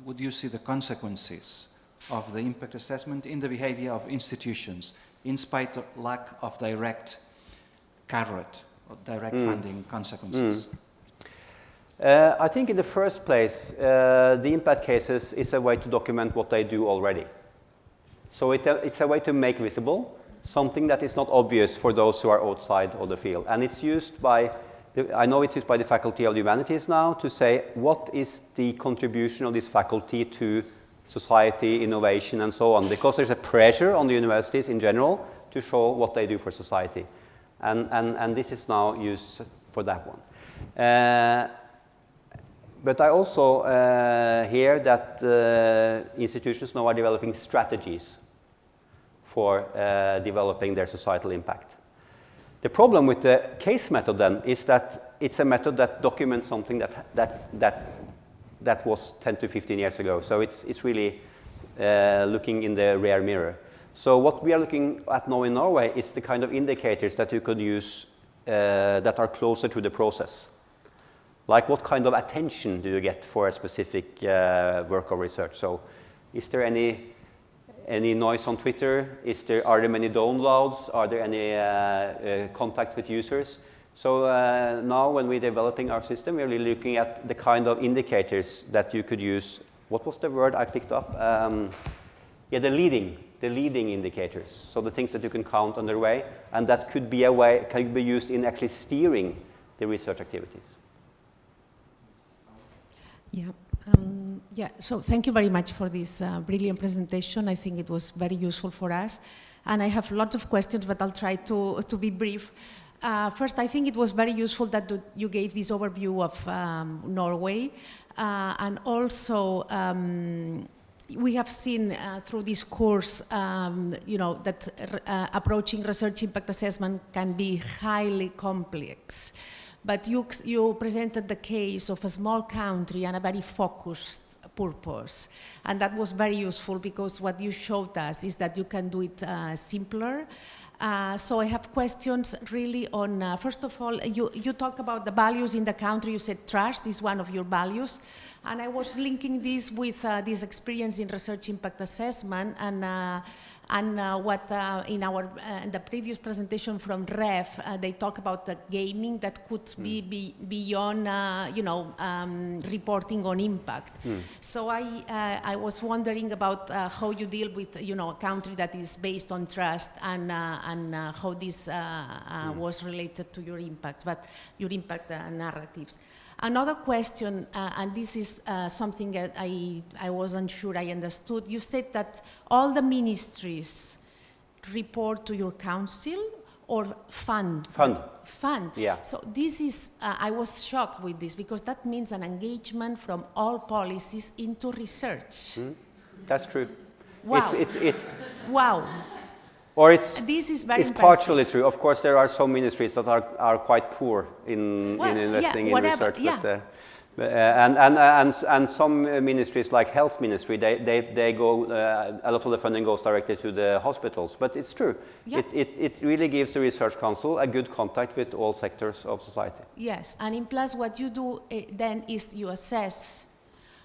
What do you see the consequences of the impact assessment in the behavior of institutions, in spite of lack of direct carrot or direct funding consequences? I think in the first place, the impact cases is a way to document what they do already. So it's a way to make visible something that is not obvious for those who are outside of the field. And it's used by, I know it's used by the Faculty of Humanities now to say what is the contribution of this faculty to society, innovation, and so on, because there's a pressure on the universities in general to show what they do for society. And this is now used for that one. But I also hear that institutions now are developing strategies for developing their societal impact. The problem with the case method then is that it's a method that documents something that was 10 to 15 years ago. So it's really looking in the rear mirror. So what we are looking at now in Norway is the kind of indicators that you could use that are closer to the process. Like what kind of attention do you get for a specific work of research? So is there any noise on Twitter? Are there many downloads? Are there any contact with users? So now when we're developing our system, we're really looking at the kind of indicators that you could use. What was the word I picked up? Yeah, the leading indicators. So the things that you can count on their way, and that could be can be used in actually steering the research activities. Yeah. So thank you very much for this brilliant presentation. I think it was very useful for us. And I have lots of questions, but I'll try to be brief. First, I think it was very useful that you gave this overview of Norway. And also, we have seen through this course, that approaching research impact assessment can be highly complex. But you presented the case of a small country and a very focused purpose. And that was very useful because what you showed us is that you can do it simpler. So I have questions really on, first of all, you talk about the values in the country. You said trust is one of your values. And I was linking this with this experience in research impact assessment and what in the previous presentation from REF, they talk about the gaming that could be beyond, reporting on impact. So I was wondering about how you deal with, a country that is based on trust and how this was related to your impact, but your impact narratives. Another question, and this is something that I wasn't sure I understood. You said that all the ministries report to your council or fund? Fund. Yeah. So this is, I was shocked with this because that means an engagement from all policies into research. That's true. Wow. Wow. Or it's This is very partially impressive. true. Of course, there are some ministries that are quite poor in Well, investing yeah, in whatever, research. yeah. And some ministries, like health ministry, they go, a lot of the funding goes directly to the hospitals. But it's true. Yeah. It really gives the Research Council a good contact with all sectors of society. Yes, and in plus what you do then is you assess,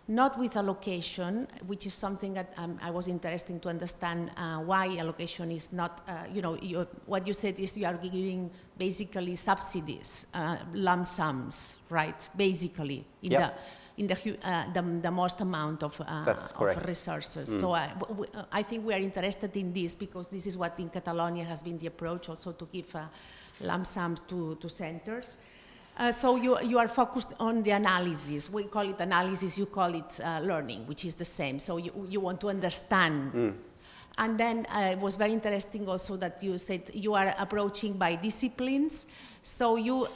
not with allocation, which is something that I was interested to understand why allocation is not, what you said is you are giving basically subsidies, lump sums, right? Basically, in Yeah. the most amount of That's correct. resources. So I think we are interested in this because this is what in Catalonia has been the approach also to give lump sums to centers. So you are focused on the analysis. We call it analysis, you call it learning, which is the same. So you want to understand. And then it was very interesting also that you said you are approaching by disciplines. So you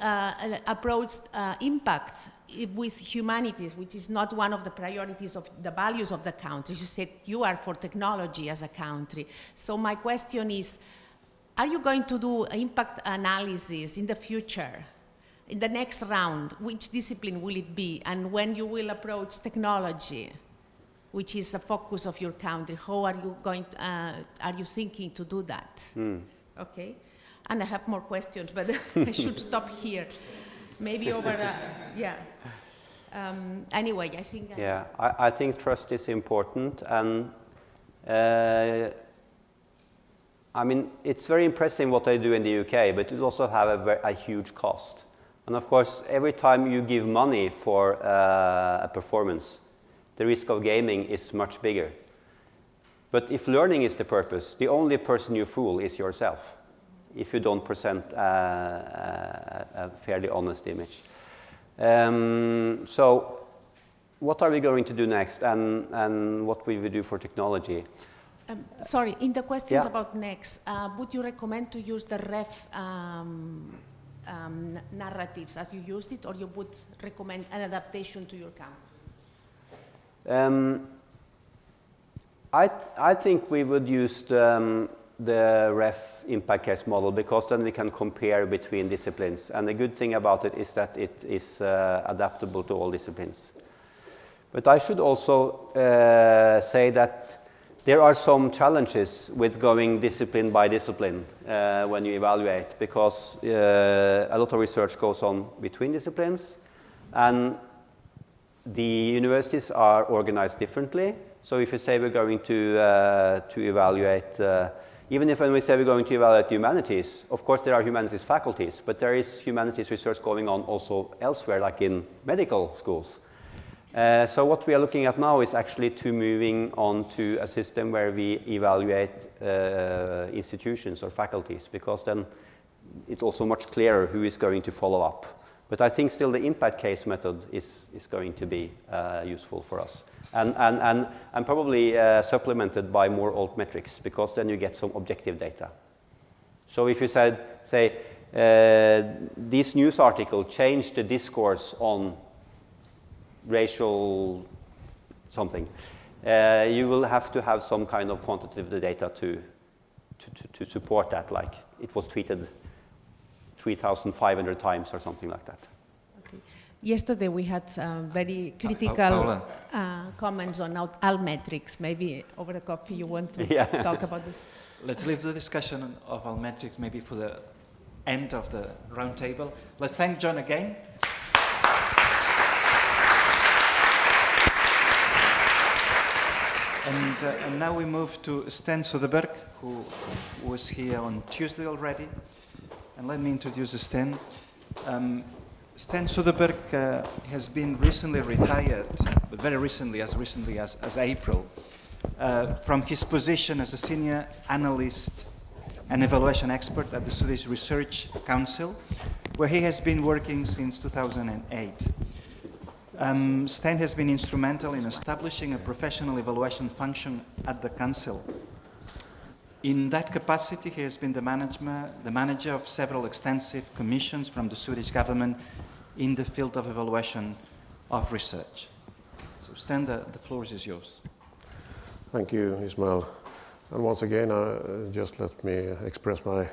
approached impact with humanities, which is not one of the priorities of the values of the country. You said you are for technology as a country. So my question is, are you going to do impact analysis in the future? In the next round, which discipline will it be? And when you will approach technology, which is a focus of your country, how are you going to, are you thinking to do that? Okay. And I have more questions, but I should stop here. Maybe over, yeah. Anyway, I think. Yeah, I think trust is important, and I mean, it's very impressive what they do in the UK, but it also have a huge cost. And of course, every time you give money for a performance, the risk of gaming is much bigger. But if learning is the purpose, the only person you fool is yourself, if you don't present a fairly honest image. So what are we going to do next, and what will we do for technology? Sorry, in the questions Yeah. about next, would you recommend to use the ref narratives as you used it, or you would recommend an adaptation to your camp? I think we would use the ref impact case model, because then we can compare between disciplines. And the good thing about it is that it is adaptable to all disciplines. But I should also say that there are some challenges with going discipline by discipline when you evaluate, because a lot of research goes on between disciplines, and the universities are organized differently. So if you say we're going to evaluate, even if when we say we're going to evaluate humanities, of course there are humanities faculties, but there is humanities research going on also elsewhere, like in medical schools. So what we are looking at now is actually moving on to a system where we evaluate institutions or faculties, because then it's also much clearer who is going to follow up. But I think still the impact case method is going to be useful for us. And probably supplemented by more altmetrics, because then you get some objective data. So if you say, this news article changed the discourse on racial something, you will have to have some kind of quantitative data to support that, like it was tweeted 3,500 times or something like that. Okay. Yesterday we had very critical comments on altmetrics. Maybe over the coffee you want to talk about this? Let's leave the discussion of altmetrics maybe for the end of the round table. Let's thank John again. And now we move to Sten Soderberg, who was here on Tuesday already. And let me introduce Sten. Sten Soderberg has been recently retired, but very recently as April, from his position as a senior analyst and evaluation expert at the Swedish Research Council, where he has been working since 2008. Sten has been instrumental in establishing a professional evaluation function at the Council. In that capacity, he has been the manager of several extensive commissions from the Swedish government in the field of evaluation of research. So Sten, the floor is yours. Thank you, Ismail. And once again, just let me express my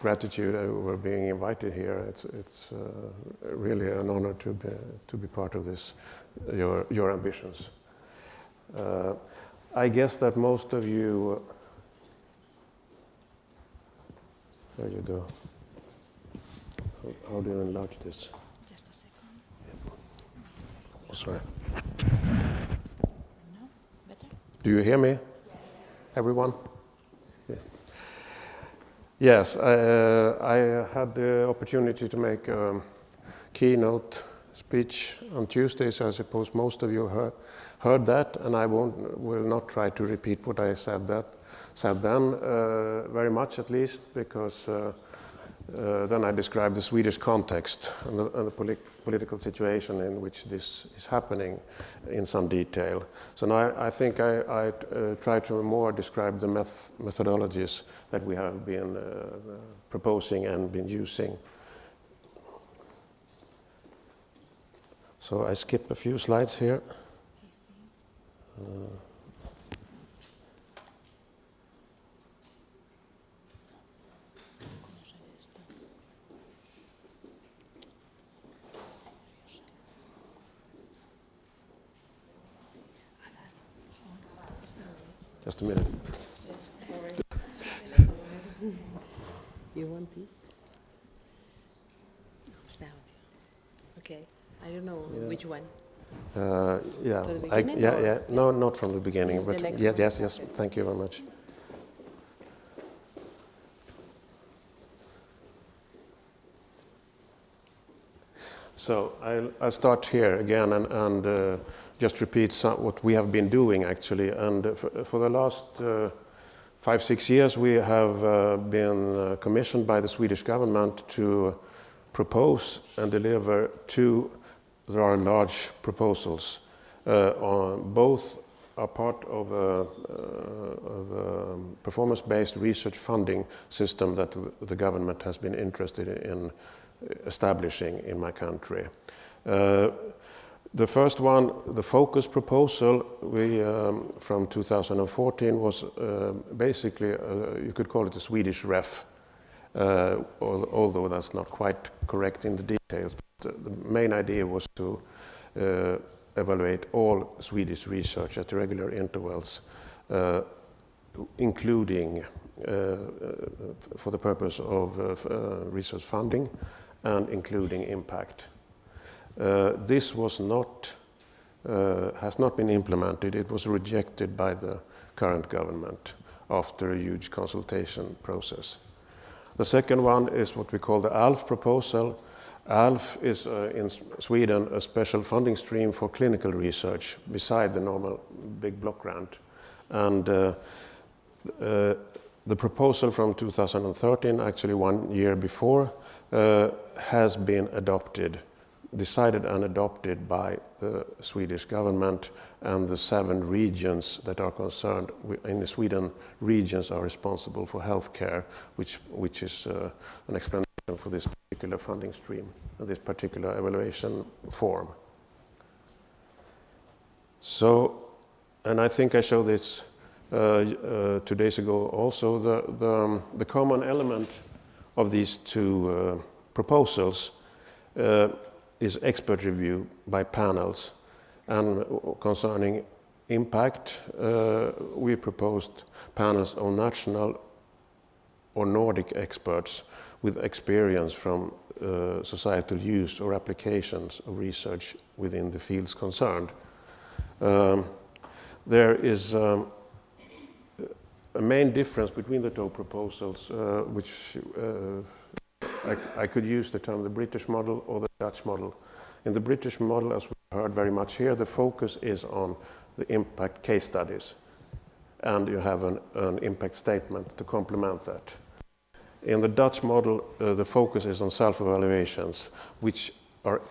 gratitude over being invited here. It's really an honor to be part of this, your ambitions. I guess that most of you, there you go. How do you enlarge this? Just a second. Oh, sorry. No, better? Do you hear me? Yes. Everyone? Yeah. Yes, I had the opportunity to make a keynote speech on Tuesday, so I suppose most of you heard that, and I will not try to repeat what I said then, very much at least, because then I described the Swedish context and the political situation in which this is happening in some detail. So now I think I try to more describe the methodologies that we have been proposing and been using. So I skip a few slides here. Just a minute. You want this? Now. Okay. I don't know which one. Yeah. To the beginning, yeah. No, not from the beginning, This is but the yes. next one? Thank you very much. So I'll start here again and just repeat what we have been doing actually. And for the last 5-6 years, we have been commissioned by the Swedish government to propose and deliver two rather large proposals. Both are part of a performance-based research funding system that the government has been interested in establishing in my country. The first one, the focus proposal, we from 2014 was basically, you could call it a Swedish ref, although that's not quite correct in the details. But the main idea was to evaluate all Swedish research at regular intervals, including for the purpose of research funding and including impact. This was not, has not been implemented. It was rejected by the current government after a huge consultation process. The second one is what we call the ALF proposal. ALF is in Sweden a special funding stream for clinical research beside the normal big block grant. And the proposal from 2013, actually 1 year before, has been decided and adopted by the Swedish government, and the 7 regions that are concerned in Sweden. Regions are responsible for healthcare, which is an explanation for this particular funding stream and this particular evaluation form. So, and I think I showed this 2 days ago also, the common element of these two proposals is expert review by panels. And concerning impact, we proposed panels on national or Nordic experts with experience from societal use or applications of research within the fields concerned. There is a main difference between the two proposals, which I could use the term the British model or the Dutch model. In the British model, as we heard very much here, the focus is on the impact case studies, and you have an impact statement to complement that. In the Dutch model, the focus is on self-evaluations, which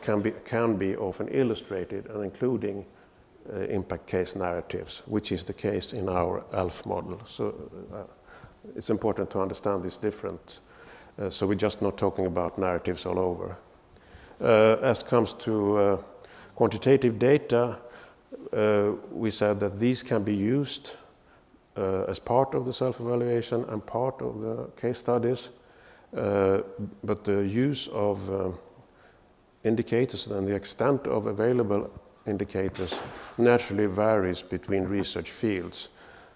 can be often illustrated and including impact case narratives, which is the case in our ALF model. So it's important to understand this difference. So we're just not talking about narratives all over. As comes to quantitative data, we said that these can be used as part of the self-evaluation and part of the case studies, but the use of indicators and the extent of available indicators naturally varies between research fields,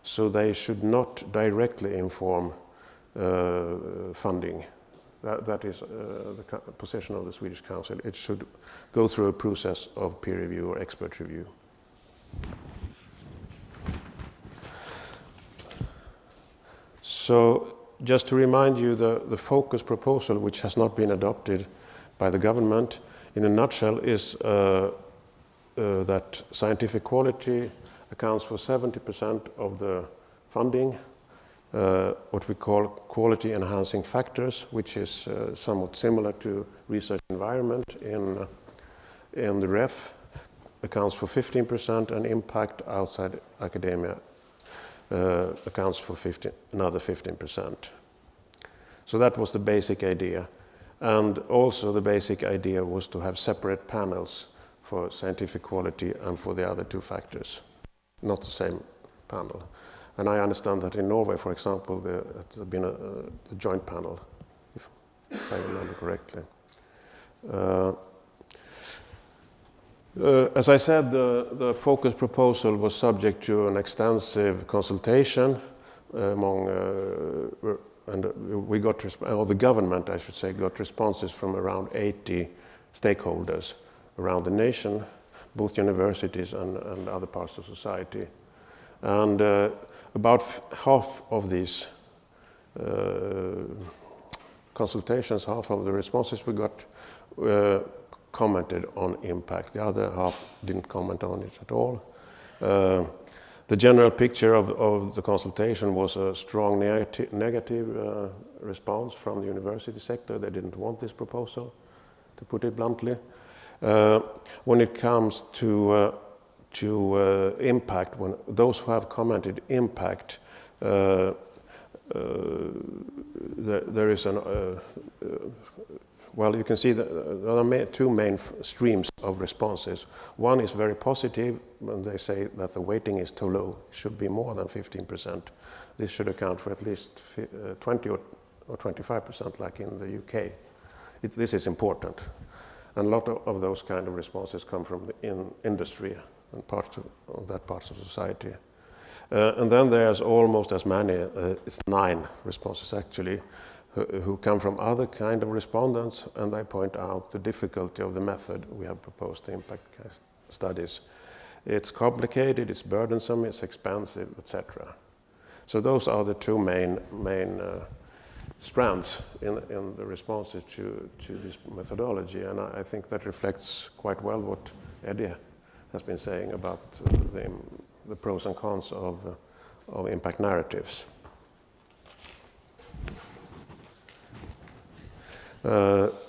so they should not directly inform funding. That is the position of the Swedish Council. It should go through a process of peer review or expert review. So just to remind you, the focus proposal, which has not been adopted by the government, in a nutshell is that scientific quality accounts for 70% of the funding, what we call quality enhancing factors, which is somewhat similar to research environment in the REF, accounts for 15%, and impact outside academia accounts for another 15%. So that was the basic idea. And also the basic idea was to have separate panels for scientific quality and for the other two factors, not the same panel. And I understand that in Norway, for example, there's been a joint panel, if I remember correctly. As I said, the focus proposal was subject to an extensive consultation among, and we got, or the government, I should say, got responses from around 80 stakeholders around the nation, both universities and other parts of society. And about half of these consultations, half of the responses we got commented on impact. The other half didn't comment on it at all. The general picture of the consultation was a strong negative response from the university sector. They didn't want this proposal, to put it bluntly. When it comes to impact, when those who have commented impact, there is an well, you can see that there are two main streams of responses. One is very positive, and they say that the weighting is too low. It should be more than 15%. This should account for at least 20 or 25%, like in the UK. This is important. And a lot of those kind of responses come from the industry and parts of that part of society. And then there's almost as many, it's 9 responses actually, who come from other kind of respondents, and they point out the difficulty of the method we have proposed, the impact case studies. It's complicated, it's burdensome, it's expensive, etc. So those are the two main strands in the responses to this methodology, and I think that reflects quite well what Eddie has been saying about the pros and cons of impact narratives.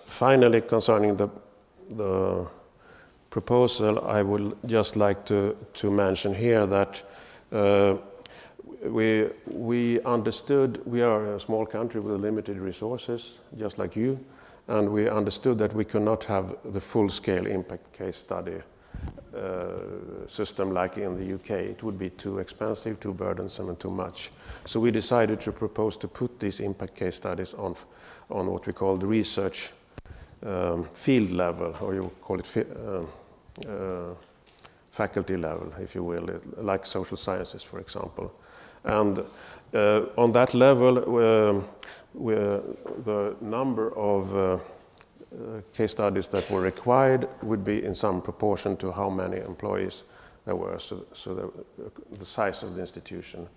Finally, concerning the proposal, I would just like to mention here that we understood we are a small country with limited resources, just like you, and we understood that we could not have the full-scale impact case study system like in the UK. It would be too expensive, too burdensome, and too much. So we decided to propose to put these impact case studies on what we call the research field level, or you call it faculty level, if you will, like social sciences, for example. And on that level, the number of case studies that were required would be in some proportion to how many employees there were, so the size of the institution.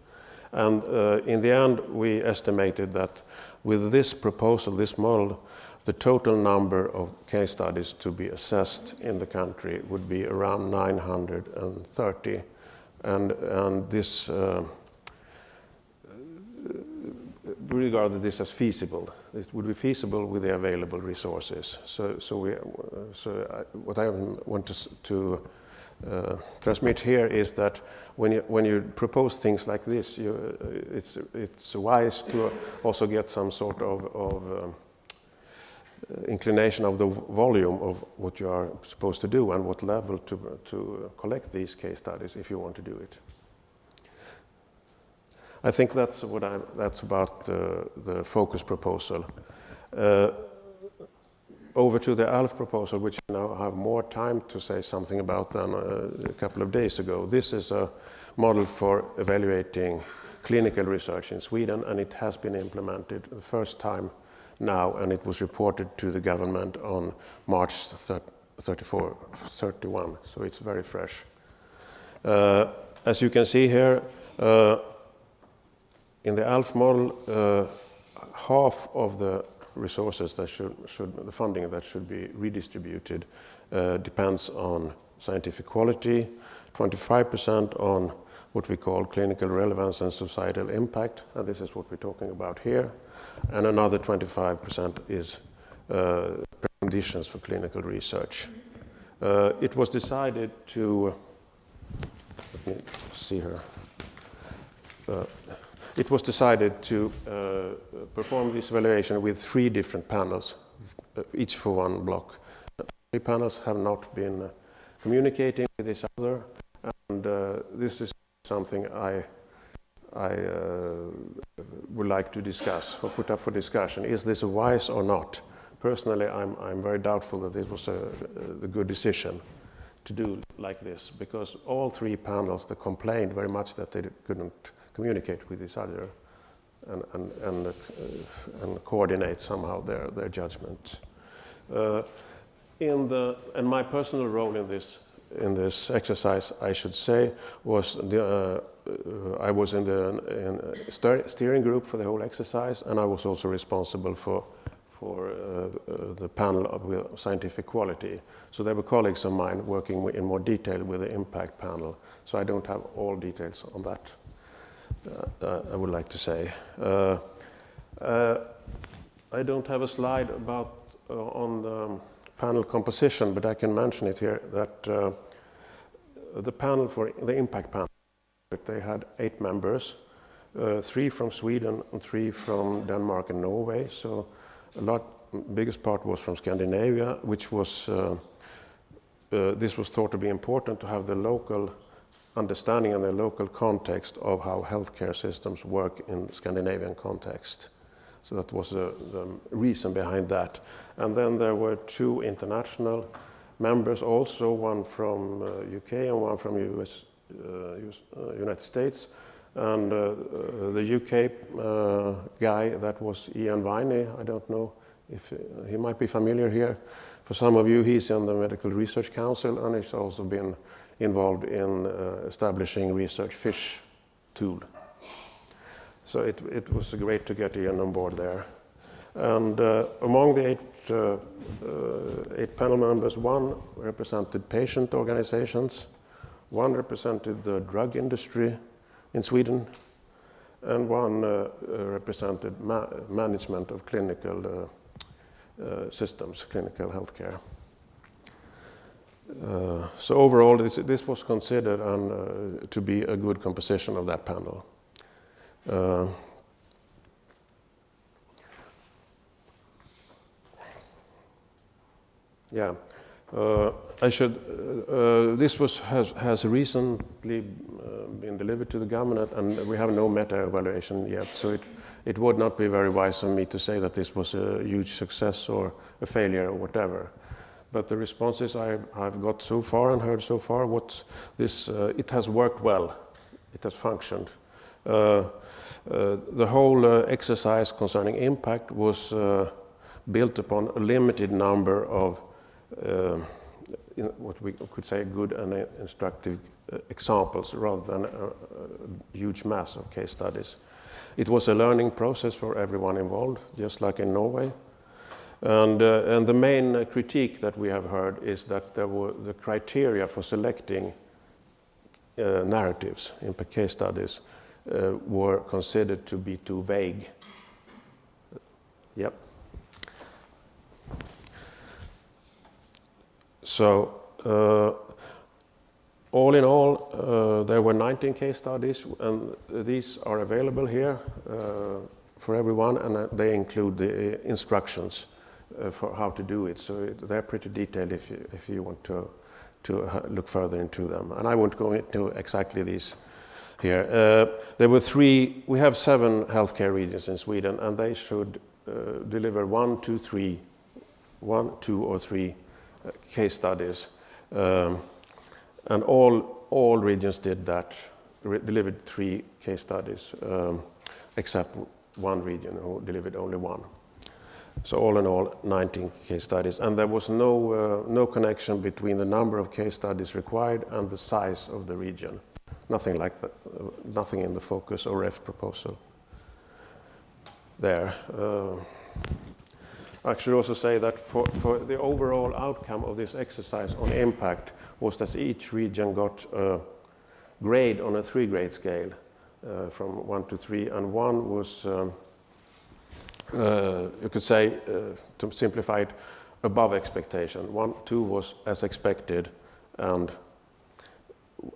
And in the end, we estimated that with this proposal, this model, the total number of case studies to be assessed in the country would be around 930. And this, we regarded this as feasible. It would be feasible with the available resources. What I want to transmit here is that when you propose things like this, it's wise to also get some sort of inclination of the volume of what you are supposed to do and what level to collect these case studies if you want to do it. I think that's about the focus proposal. Over to the ALF proposal, which I now have more time to say something about than a couple of days ago. This is a model for evaluating clinical research in Sweden, and it has been implemented the first time now, and it was reported to the government on March 31, so it's very fresh. As you can see here, in the ALF model, half of the resources that the funding that should be redistributed depends on scientific quality, 25% on what we call clinical relevance and societal impact, and this is what we're talking about here, and another 25% is conditions for clinical research. It was decided to, let me see here. It was decided to perform this evaluation with 3 different panels, each for one block. 3 panels have not been communicating with each other, and this is something I would like to discuss or put up for discussion. Is this wise or not? Personally, I'm very doubtful that this was the good decision to do like this, because all 3 panels they complained very much that they couldn't communicate with each other and coordinate somehow their judgment. And my personal role in this exercise, I should say, was I was in the steering group for the whole exercise, and I was also responsible for the panel of scientific quality. So there were colleagues of mine working in more detail with the impact panel. So I don't have all details on that. I would like to say. I don't have a slide about on the panel composition, but I can mention it here that the panel for the impact panel, they had 8 members, 3 from Sweden and 3 from Denmark and Norway. So biggest part was from Scandinavia, which was this was thought to be important to have the local understanding and the local context of how healthcare systems work in Scandinavian context. So that was the reason behind that. And then there were 2 international members also, one from UK and one from United States. And the UK guy, that was Ian Viney. I don't know if he might be familiar here. For some of you, he's in the Medical Research Council, and he's also been involved in establishing research fish tool. So it was great to get Ian on board there. And among the 8 panel members, 1 represented patient organizations, 1 represented the drug industry in Sweden, and 1 represented management of clinical systems, clinical healthcare. So overall, this was considered to be a good composition of that panel. Yeah, I should. This has recently been delivered to the government, and we have no meta-evaluation yet. So it would not be very wise of me to say that this was a huge success or a failure or whatever. But the responses I've got so far and heard so far, it has worked well. It has functioned. The whole exercise concerning impact was built upon a limited number of what we could say good and instructive examples rather than a huge mass of case studies. It was a learning process for everyone involved, just like in Norway. And the main critique that we have heard is that the criteria for selecting narratives in case studies were considered to be too vague. Yep. So all in all, there were 19 case studies, and these are available here for everyone, and they include the instructions for how to do it. So they're pretty detailed if you want to look further into them. And I won't go into exactly these here. There were we have 7 healthcare regions in Sweden, and they should deliver 1, 2, or 3 case studies. And all regions did that, delivered 3 case studies, except one region who delivered only 1. So all in all, 19 case studies. And there was no connection between the number of case studies required and the size of the region. Nothing like that, nothing in the focus or ref proposal there. I should also say that for the overall outcome of this exercise on impact was that each region got a grade on a 3-grade scale from 1 to 3, and 1 was, you could say, to simplify it, above expectation. 2 was as expected, and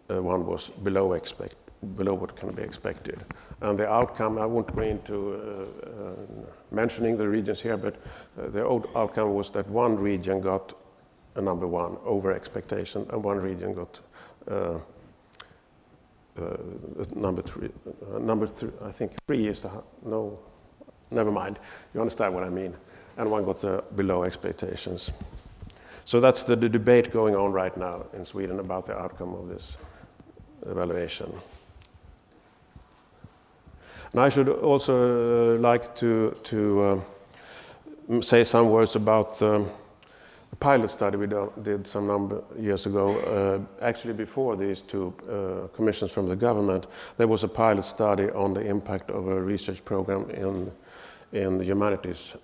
1 was below what can be expected. And the outcome, I won't go into mentioning the regions here, but the outcome was that 1 region got a number 1 over expectation, and 1 region got number 3. I think 3 is no, never mind. You understand what I mean. And 1 got below expectations. So that's the debate going on right now in Sweden about the outcome of this evaluation. And I should also like to say some words about a pilot study we did some years ago. Actually, before these 2 commissions from the government, there was a pilot study on the impact of a research program in the humanities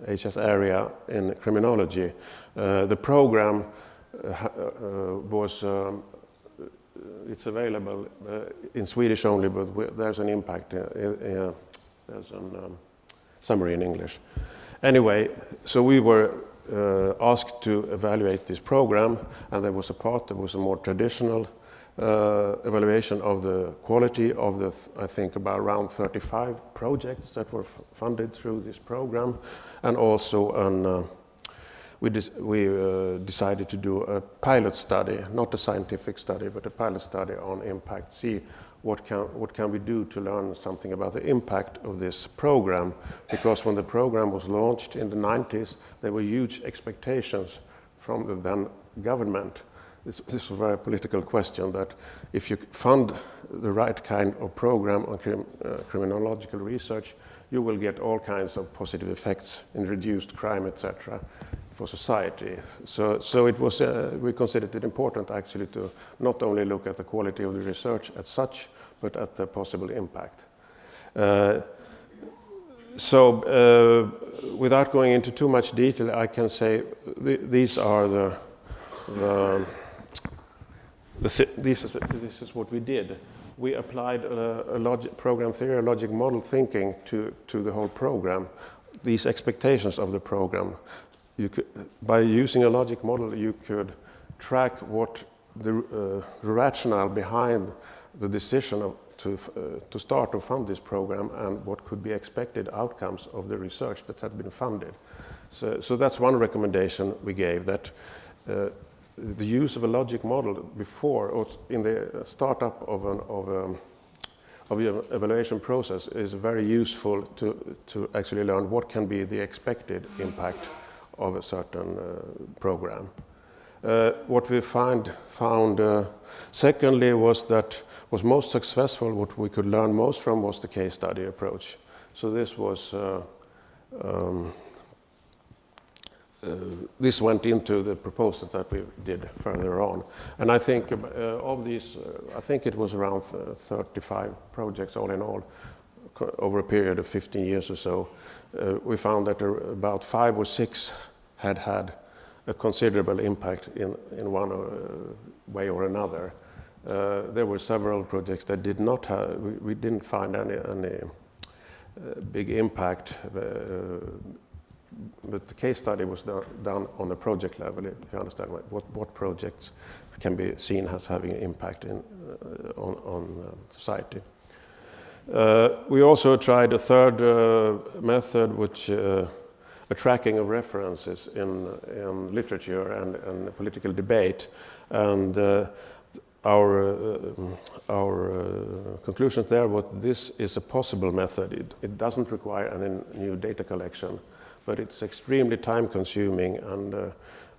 HS area in criminology. The program was it's available in Swedish only, but there's an impact. There's a summary in English. Anyway, so we were asked to evaluate this program, and there was a more traditional evaluation of the quality of the, I think, about around 35 projects that were funded through this program, and also we decided to do a pilot study, not a scientific study, but a pilot study on impact. See what can we do to learn something about the impact of this program, because when the program was launched in the 90s, there were huge expectations from the then government. This was a very political question, that if you fund the right kind of program on criminological research, you will get all kinds of positive effects in reduced crime, etc., for society. So it was, we considered it important actually to not only look at the quality of the research as such, but at the possible impact. Without going into too much detail, I can say these are this is what we did. We applied a program theory, a logic model thinking to the whole program, these expectations of the program. By using a logic model, you could track what the rationale behind the decision to start to fund this program, and what could be expected outcomes of the research that had been funded. So that's one recommendation we gave, that the use of a logic model before or in the startup of an evaluation process is very useful to actually learn what can be the expected impact of a certain program. What we found secondly was that was most successful, what we could learn most from was the case study approach. So this was this went into the proposals that we did further on. And I think of these, I think it was around 35 projects all in all over a period of 15 years or so. We found that about 5 or 6 had a considerable impact in one way or another. There were several projects that did not have, we didn't find any big impact, but the case study was done on the project level. If you understand what projects can be seen as having an impact on society. We also tried a third method, which a tracking of references in literature and political debate. And our conclusions there was this is a possible method. It doesn't require any new data collection, but it's extremely time consuming, and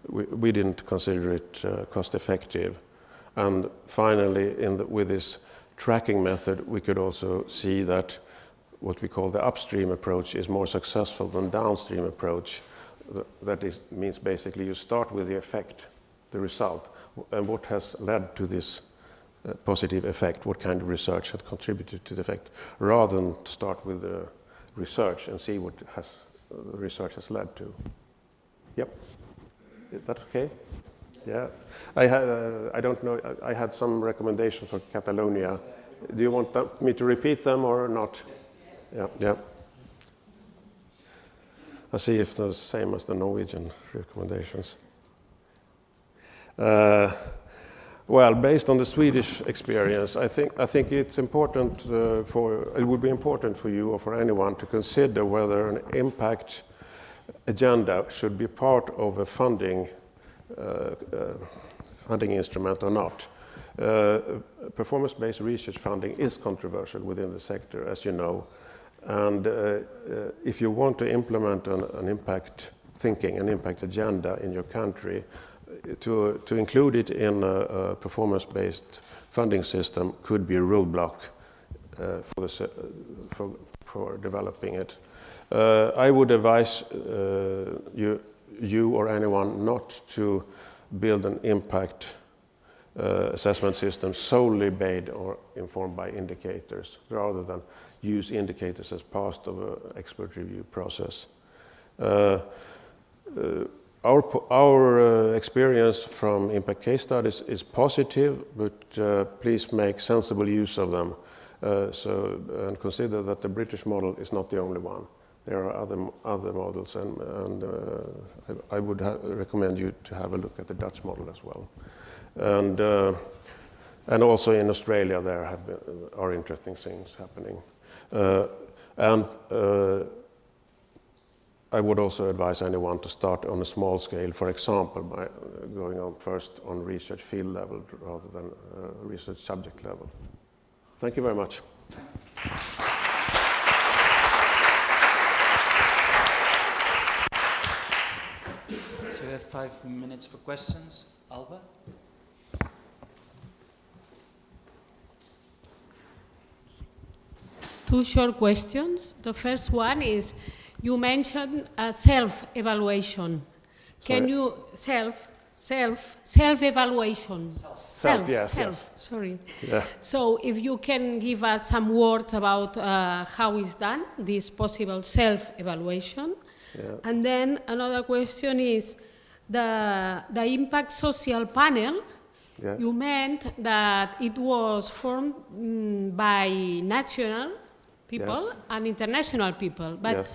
we didn't consider it cost effective. And finally, with this tracking method, we could also see that what we call the upstream approach is more successful than downstream approach. Means basically you start with the effect, the result, and what has led to this positive effect, what kind of research had contributed to the effect, rather than start with the research and see what research has led to. Yep. Is that okay? Yeah. I don't know, I had some recommendations for Catalonia. Do you want me to repeat them or not? Yeah. I'll see if they're the same as the Norwegian recommendations. Well, based on the Swedish experience, I think it's important it would be important for you or for anyone to consider whether an impact agenda should be part of a funding instrument or not. Performance-based research funding is controversial within the sector, as you know. And if you want to implement an impact thinking, an impact agenda in your country, to include it in a performance-based funding system could be a roadblock for developing it. I would advise you or anyone not to build an impact assessment system solely based or informed by indicators, rather than use indicators as part of an expert review process. Our experience from impact case studies is positive, but please make sensible use of them. And consider that the British model is not the only one. There are other models, and I would recommend you to have a look at the Dutch model as well. And also in Australia there are interesting things happening. I would also advise anyone to start on a small scale, for example, by going on first on research field level rather than research subject level. Thank you very much. So we have 5 minutes for questions. Alba? Two short questions. The first one is, you mentioned self-evaluation. Can you self-evaluation? Yes. Sorry. Yeah. So if you can give us some words about how it's done, this possible self-evaluation. Yeah. And then another question is the impact social panel. Yeah. You meant that it was formed by national people Yes. and international people. But Yes.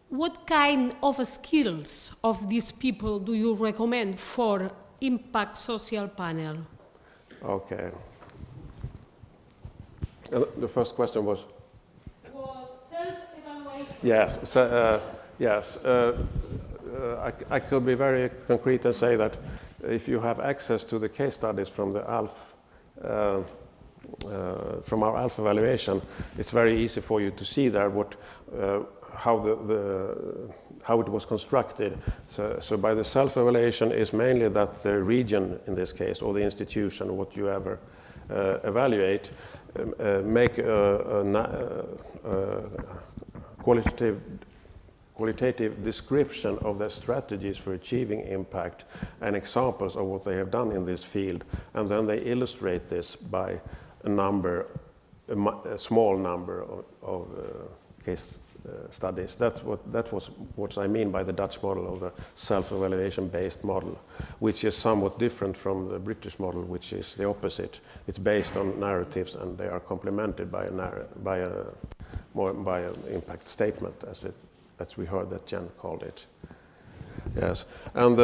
what kind of skills of these people do you recommend for impact social panel? Okay. The first question was? Was self-evaluation. Yes. Yes. I could be very concrete and say that if you have access to the case studies from the from our ALF evaluation, it's very easy for you to see there how it was constructed. So by the self-evaluation is mainly that the region, in this case, or the institution, what you ever evaluate, make a qualitative description of their strategies for achieving impact and examples of what they have done in this field, and then they illustrate this by a small number of case studies. That was what I mean by the Dutch model, or the self-evaluation based model, which is somewhat different from the British model, which is the opposite. It's based on narratives, and they are complemented by an impact statement, as we heard that Jen called it. Yes, and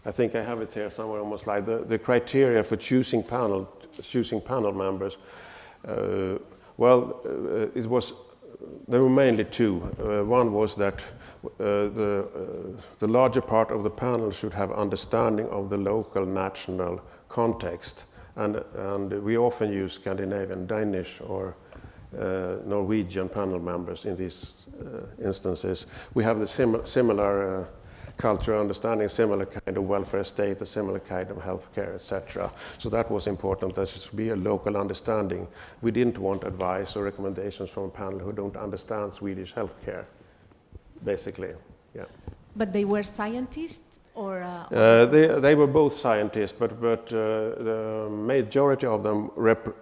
I think I have it here somewhere on my slide. The criteria for choosing panel members. There were mainly two. One was that the larger part of the panel should have understanding of the local national context. And we often use Scandinavian, Danish, or Norwegian panel members in these instances. We have the similar cultural understanding, similar kind of welfare state, a similar kind of healthcare, etc. So that was important. There should be a local understanding. We didn't want advice or recommendations from a panel who don't understand Swedish healthcare, basically. Yeah. But they were scientists, or they were both scientists, but the majority of them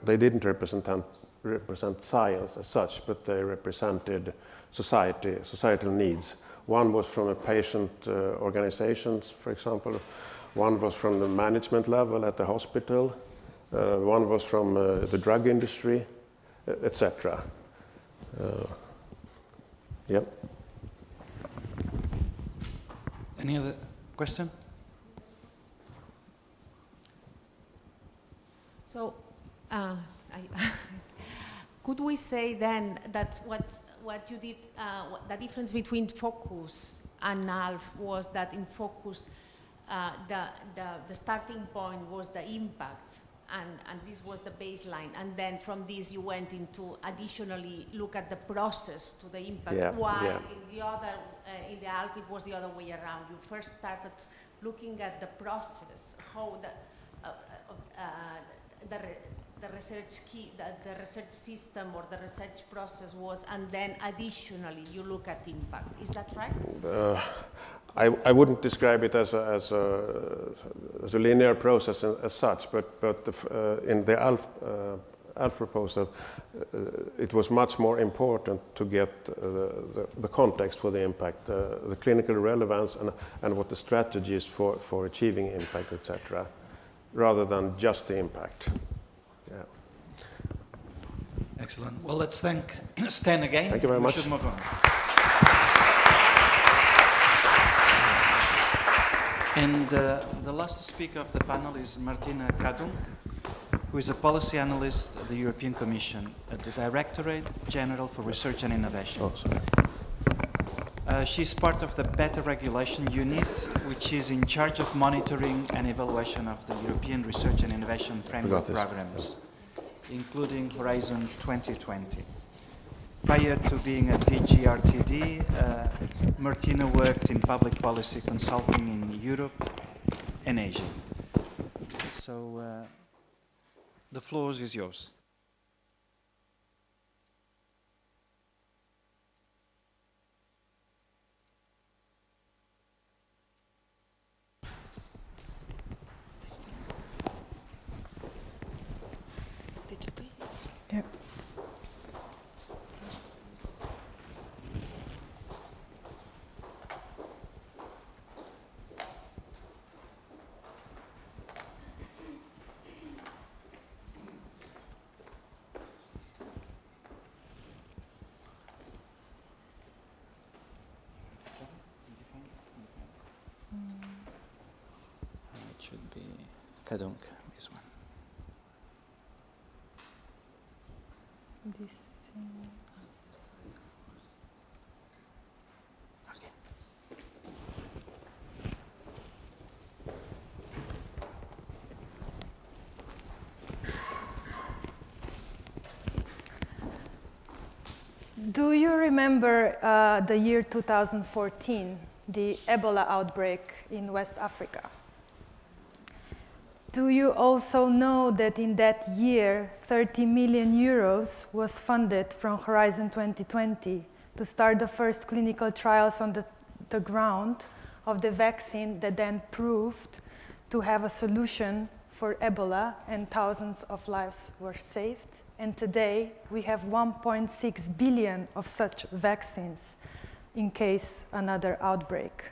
they didn't represent science as such, but they represented societal needs. One was from a patient organizations, for example. One was from the management level at the hospital. One was from the drug industry, etc. Yep. Any other question? So, could we say then that what you did, the difference between Focus and ALF was that in Focus, the starting point was the impact, and this was the baseline, and then from this you went into additionally look at the process to the impact. Yeah, While yeah. in the other, in the ALF, it was the other way around. You first started looking at the process, how the research system or the research process was, and then additionally you look at impact. Is that right? I wouldn't describe it as a linear process as such, but in the ALF proposal, it was much more important to get the context for the impact, the clinical relevance, and what the strategy is for achieving impact, etc., rather than just the impact. Yeah. Excellent. Well, let's thank Sten again. Thank you very much. We should move on. And the last speaker of the panel is Martina Kadung, who is a policy analyst at the European Commission at the Directorate General for Research and Innovation. Oh, sorry. She's part of the Better Regulation Unit, which is in charge of monitoring and evaluation of the European Research and Innovation Framework programs, including Horizon 2020. Prior to being at DG RTD, Martina worked in public policy consulting in Europe and Asia. So the floor is yours. Yeah. It should be Kadung, this one. This. Okay. Do you remember the year 2014, the Ebola outbreak in West Africa? Do you also know that in that year, 30 million euros was funded from Horizon 2020 to start the first clinical trials on the ground of the vaccine that then proved to have a solution for Ebola, and thousands of lives were saved? And today, we have 1.6 billion of such vaccines in case another outbreak.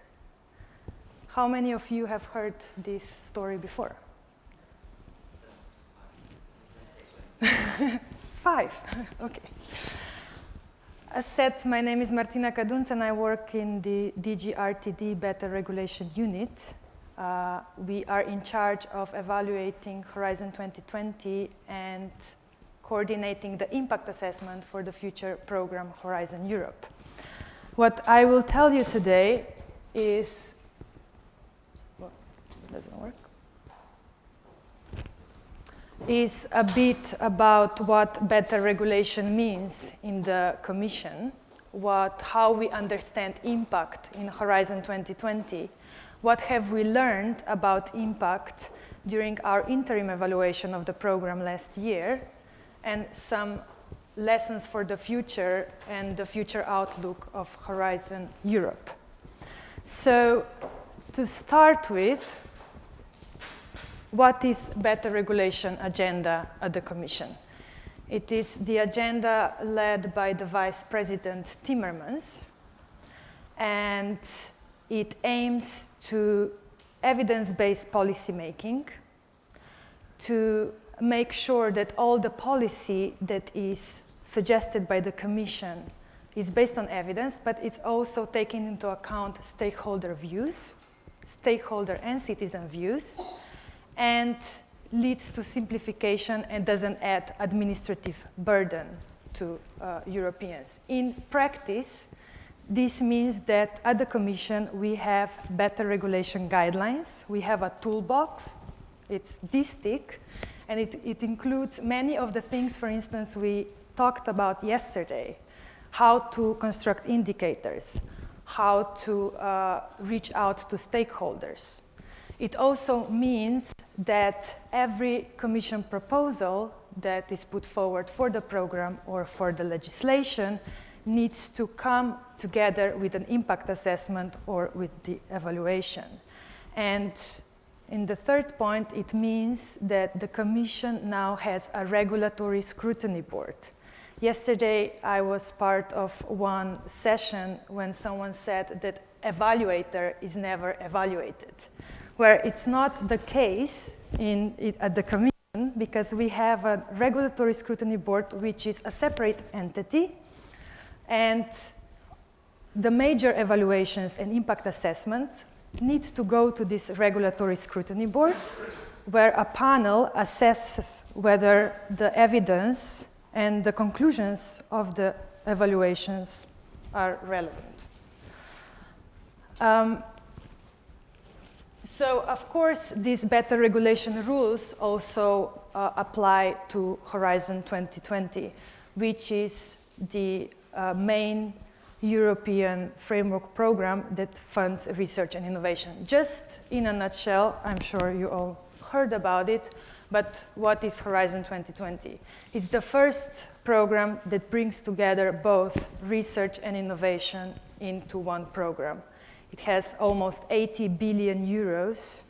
How many of you have heard this story before? 5, okay. As said, my name is Martina Kadunț and I work in the DG RTD Better Regulation Unit. We are in charge of evaluating Horizon 2020 and coordinating the impact assessment for the future program Horizon Europe. what I will tell you today is, well, it doesn't work, is a bit about what better regulation means in the Commission, how we understand impact in Horizon 2020, what have we learned about impact during our interim evaluation of the program last year, and some lessons for the future and the future outlook of Horizon Europe. So, to start with, what is better regulation agenda at the Commission? It is the agenda led by the Vice President Timmermans, and it aims to evidence-based policy making, to make sure that all the policy that is suggested by the Commission is based on evidence, but it's also taking into account stakeholder views, stakeholder and citizen views, and leads to simplification and doesn't add administrative burden to Europeans. In practice, this means that at the Commission we have better regulation guidelines, we have a toolbox, it's this thick, and it includes many of the things, for instance, we talked about yesterday, how to construct indicators, how to reach out to stakeholders. It also means that every Commission proposal that is put forward for the program or for the legislation needs to come together with an impact assessment or with the evaluation. And in the third point, it means that the Commission now has a regulatory scrutiny board. Yesterday, I was part of one session when someone said that evaluator is never evaluated, where it's not the case at the Commission, because we have a regulatory scrutiny board, which is a separate entity, and the major evaluations and impact assessments need to go to this regulatory scrutiny board, where a panel assesses whether the evidence and the conclusions of the evaluations are relevant. So, of course, these better regulation rules also apply to Horizon 2020, which is the main European framework program that funds research and innovation. Just in a nutshell, I'm sure you all heard about it, but what is Horizon 2020? It's the first program that brings together both research and innovation into one program. It has almost 80 billion euros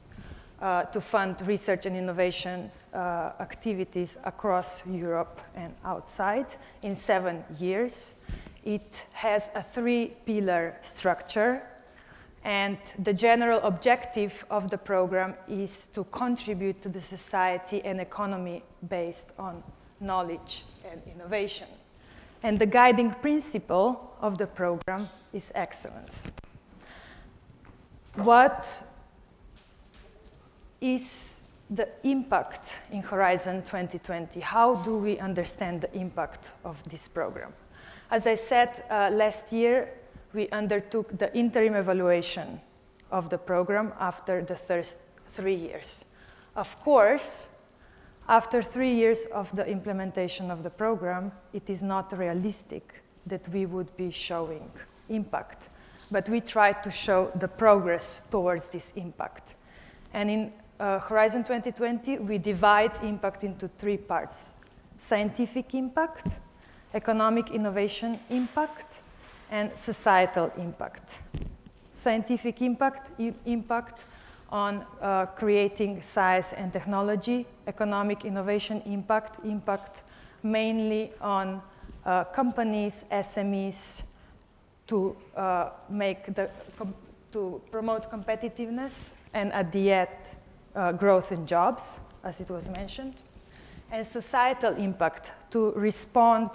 to fund research and innovation activities across Europe and outside in 7 years. It has a 3-pillar structure, and the general objective of the program is to contribute to the society and economy based on knowledge and innovation. And the guiding principle of the program is excellence. What is the impact in Horizon 2020? How do we understand the impact of this program? As I said, last year, we undertook the interim evaluation of the program after the first 3 years. Of course, after 3 years of the implementation of the program, it is not realistic that we would be showing impact, but we try to show the progress towards this impact. And in Horizon 2020, we divide impact into 3 parts: scientific impact, economic innovation impact, and societal impact. Scientific impact, impact on creating science and technology. Economic innovation impact, impact mainly on companies, SMEs, to promote competitiveness, and at the end, growth in jobs, as it was mentioned. And societal impact, to respond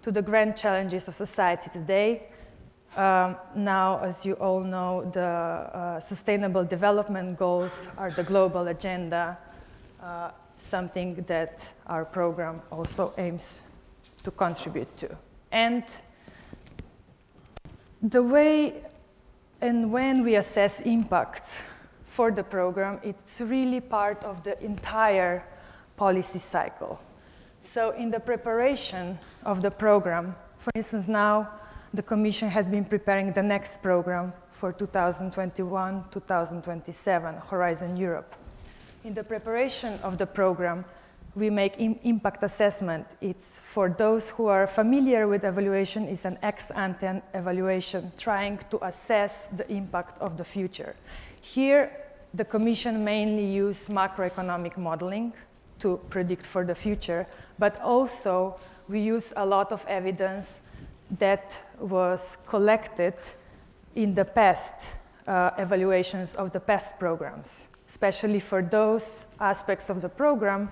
to the grand challenges of society today. Now, as you all know, the Sustainable Development Goals are the global agenda, something that our program also aims to contribute to. And The way and when we assess impact for the program, it's really part of the entire policy cycle. So in the preparation of the program, for instance, now the Commission has been preparing the next program for 2021-2027, Horizon Europe. In the preparation of the program, we make impact assessment. It's for those who are familiar with evaluation, it's an ex-ante evaluation trying to assess the impact of the future. Here, the Commission mainly used macroeconomic modeling to predict for the future, but also we use a lot of evidence that was collected in the past evaluations of the past programs, especially for those aspects of the program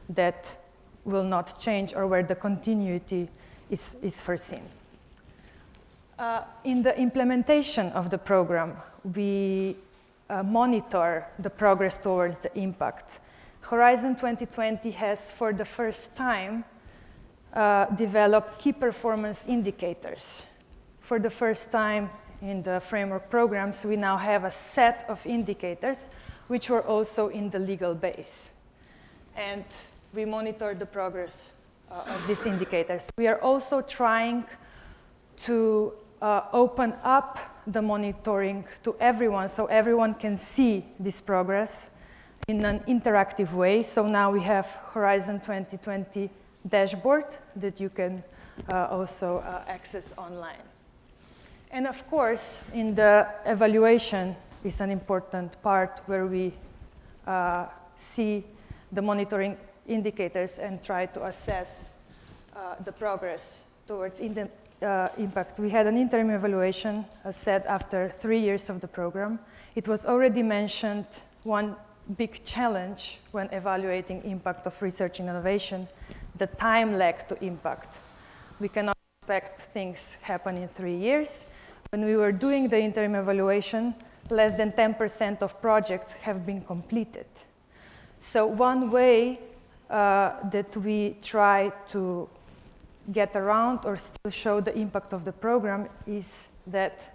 that will not change or where the continuity is foreseen. In the implementation of the program, we monitor the progress towards the impact. Horizon 2020 has, for the first time, developed key performance indicators. For the first time in the framework programs, we now have a set of indicators which were also in the legal base. And we monitor the progress of these indicators. We are also trying to open up the monitoring to everyone so everyone can see this progress in an interactive way. So now we have Horizon 2020 dashboard that you can also access online. And of course, in the evaluation is an important part where we see the monitoring indicators and try to assess the progress towards impact. We had an interim evaluation, as said, after 3 years of the program. It was already mentioned, one big challenge when evaluating impact of research and innovation, the time lag to impact. We cannot expect things happen in 3 years. When we were doing the interim evaluation, less than 10% of projects have been completed. So one way that we try to get around or still show the impact of the program is that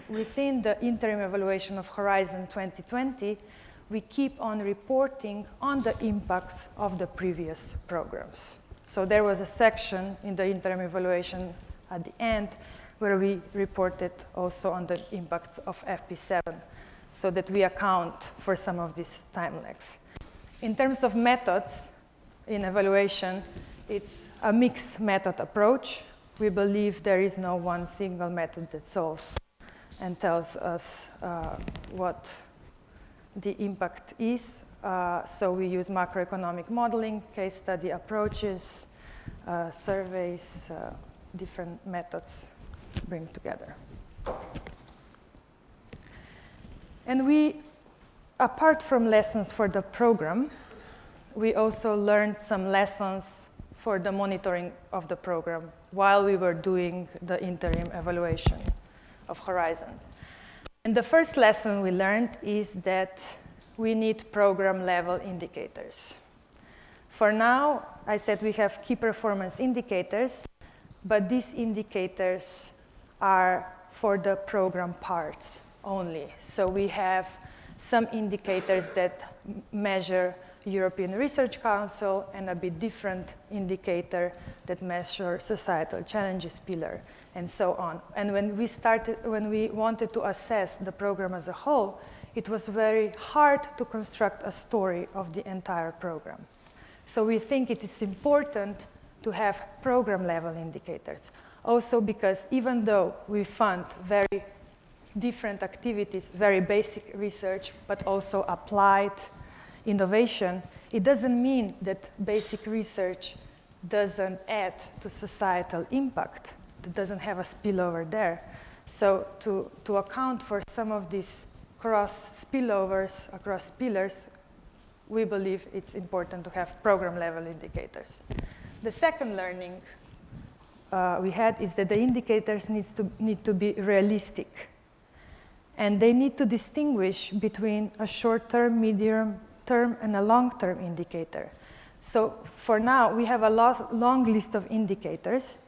within the interim evaluation of Horizon 2020, we keep on reporting on the impacts of the previous programs. So there was a section in the interim evaluation at the end where we reported also on the impacts of FP7 so that we account for some of these time lags. In terms of methods in evaluation, it's a mixed method approach. We believe there is no one single method that solves and tells us what the impact is. So we use macroeconomic modeling, case study approaches, surveys, different methods bring together. And we, apart from lessons for the program, we also learned some lessons for the monitoring of the program while we were doing the interim evaluation of Horizon. And the first lesson we learned is that we need program level indicators. For now, I said we have key performance indicators, but these indicators are for the program parts only. So we have some indicators that measure European Research Council and a bit different indicator that measure societal challenges pillar and so on. And when we wanted to assess the program as a whole, it was very hard to construct a story of the entire program. So we think it is important to have program level indicators. Also because even though we fund very different activities, very basic research, but also applied innovation, it doesn't mean that basic research doesn't add to societal impact, that doesn't have a spillover there. So to account for some of these cross spillovers across pillars, we believe it's important to have program level indicators. The second learning we had is that the indicators need to be realistic. And they need to distinguish between a short-term, medium-term, and a long-term indicator. So for now, we have a long list of indicators,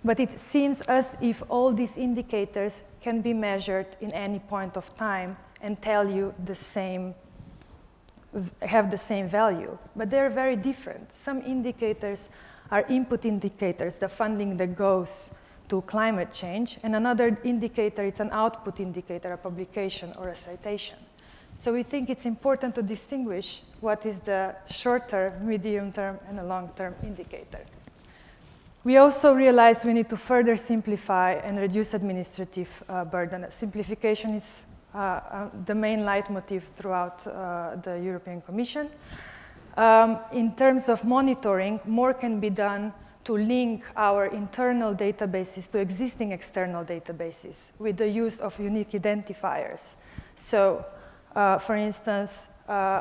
But it seems as if all these indicators can be measured in any point of time and tell you the same, have the same value. But they're very different. Some indicators are input indicators, the funding that goes to climate change, and another indicator, it's an output indicator, a publication or a citation. So we think it's important to distinguish what is the short-term, medium-term, and a long-term indicator. We also realized we need to further simplify and reduce administrative burden. Simplification is the main leitmotif throughout the European Commission. In terms of monitoring, more can be done to link our internal databases to existing external databases with the use of unique identifiers. So, for instance,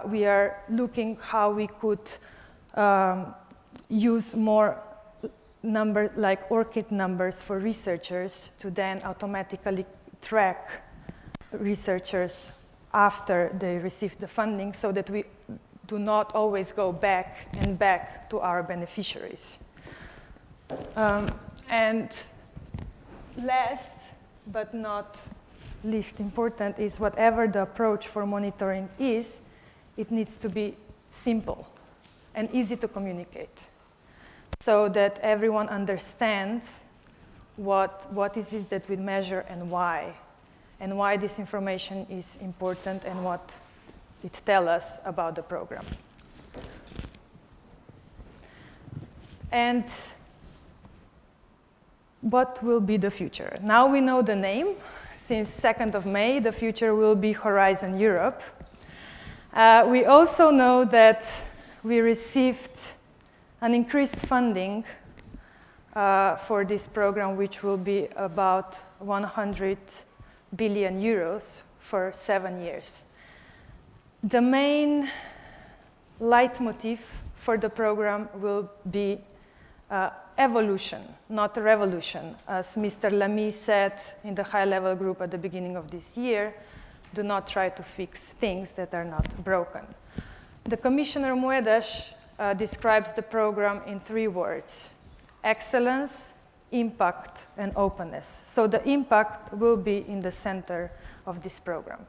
we are looking how we could use more numbers like ORCID numbers for researchers to then automatically track researchers after they receive the funding so that we do not always go back and back to our beneficiaries. And last but not least important is whatever the approach for monitoring is, it needs to be simple and easy to communicate so that everyone understands what is it that we measure and why this information is important and what it tells us about the program. And what will be the future? Now we know the name. Since 2nd of May, the future will be Horizon Europe. We also know that we received an increased funding for this program, which will be about 100 billion euros for 7 years. The main leitmotif for the program will be evolution, not revolution. As Mr. Lamy said in the high-level group at the beginning of this year, do not try to fix things that are not broken. The Commissioner Moedas describes the program in 3 words: excellence, impact, and openness. So the impact will be in the center of this program.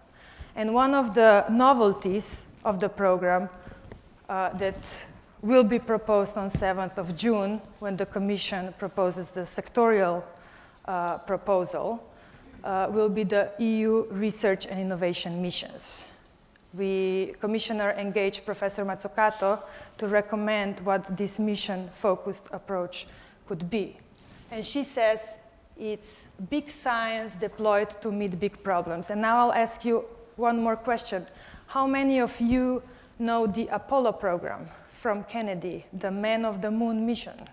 And one of the novelties of the program that will be proposed on 7th of June when the Commission proposes the sectorial proposal will be the EU research and innovation missions. Commissioner engaged Professor Mazzucato to recommend what this mission-focused approach could be. And she says it's big science deployed to meet big problems. And now I'll ask you one more question. How many of you know the Apollo program from Kennedy, the Man of the Moon mission?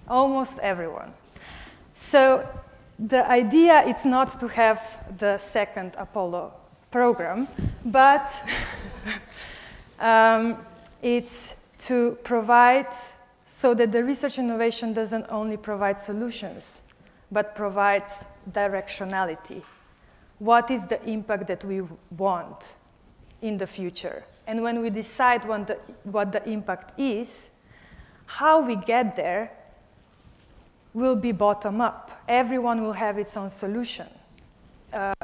Almost everyone. So the idea is not to have the second Apollo program, but it's to provide so that the research innovation doesn't only provide solutions, but provides directionality. What is the impact that we want in the future? And when we decide what the impact is, how we get there will be bottom-up. Everyone will have its own solution.